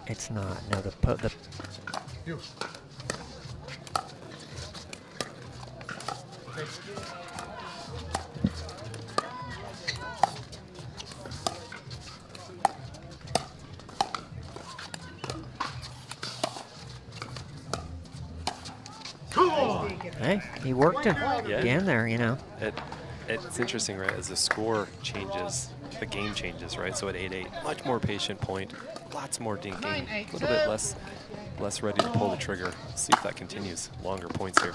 It's not. No, the Hey, he worked him again there, you know. It's interesting, right? As the score changes, the game changes, right? So at 8-8, much more patient point, lots more dinking, a little bit less ready to pull the trigger. See if that continues. Longer points here.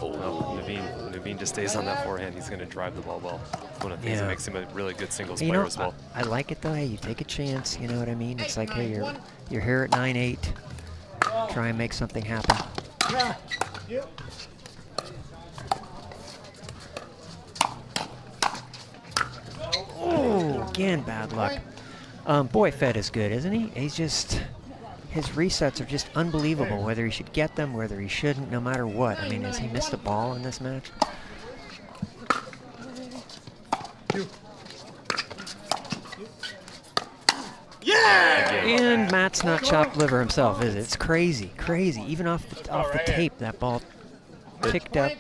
Oh, Naveen just stays on that forehand. He's going to drive the ball well. One of the things that makes him a really good singles player as well. I like it though. Hey, you take a chance. You know what I mean? It's like, hey, you're here at 9-8. Try and make something happen. Oh, again, bad luck. Boy, Fed is good, isn't he? He's just, his resets are just unbelievable, whether he should get them, whether he shouldn't, no matter what. I mean, has he missed a ball in this match? Yeah! And Matt's not chopped liver himself, is it? It's crazy, crazy. Even off the tape, that ball ticked up.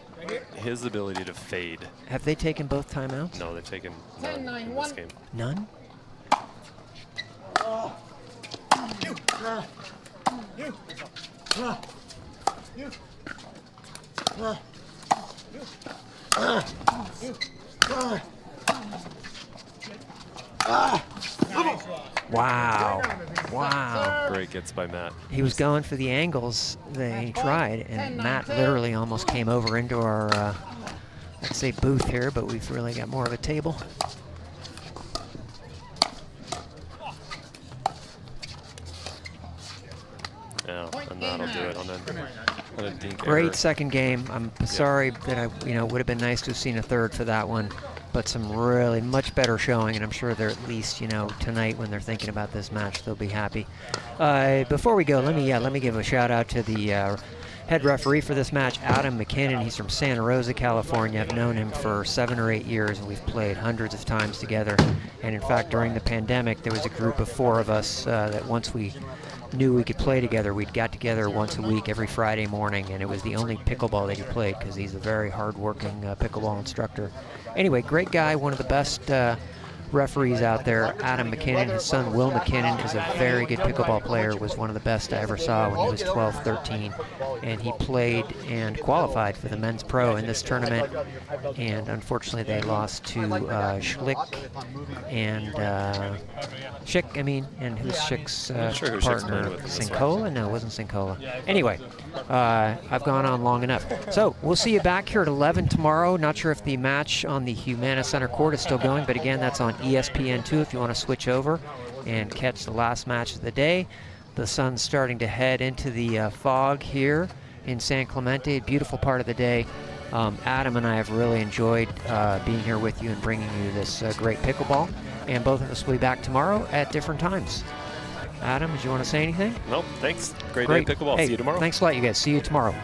His ability to fade. Have they taken both timeouts? No, they've taken none in this game. None? Wow. Wow. Great gets by Matt. He was going for the angles they tried, and Matt literally almost came over into our, let's say, booth here, but we've really got more of a table. Yeah, and that'll do it on a dink Great error. second game. I'm sorry that would have been nice to have seen a third for that one, but some really much better showing, and I'm sure they're at least, tonight when they're thinking about this match, they'll be happy. Before we go, let me give a shout out to the head referee for this match, Adam McKinnon. He's from Santa Rosa, California. I've known him for 7 or 8 years, and we've played hundreds of times together. And in fact, during the pandemic, there was a group of 4 of us that once we knew we could play together, we'd got together once a week every Friday morning, and it was the only pickleball that he played because he's a very hard-working pickleball instructor. Anyway, great guy, one of the best referees out there. Adam McKinnon, his son Will McKinnon, is a very good pickleball player, was one of the best I ever saw when he was 12, 13, and he played and qualified for the men's pro in this tournament, and unfortunately they lost to Schick and who's Schick's partner? Sincola? No, it wasn't Sincola. Anyway, I've gone on long enough. So we'll see you back here at 11 tomorrow. Not sure if the match on the Humana Center court is still going, but again, that's on ESPN2 if you want to switch over and catch the last match of the day. The sun's starting to head into the fog here in San Clemente, a beautiful part of the day. Adam and I have really enjoyed being here with you and bringing you this great pickleball, and both of us will be back tomorrow at different times. Adam, did you want to say anything? Nope, thanks. Great day pickleball. Hey, see you tomorrow. Thanks a lot, you guys. See you tomorrow.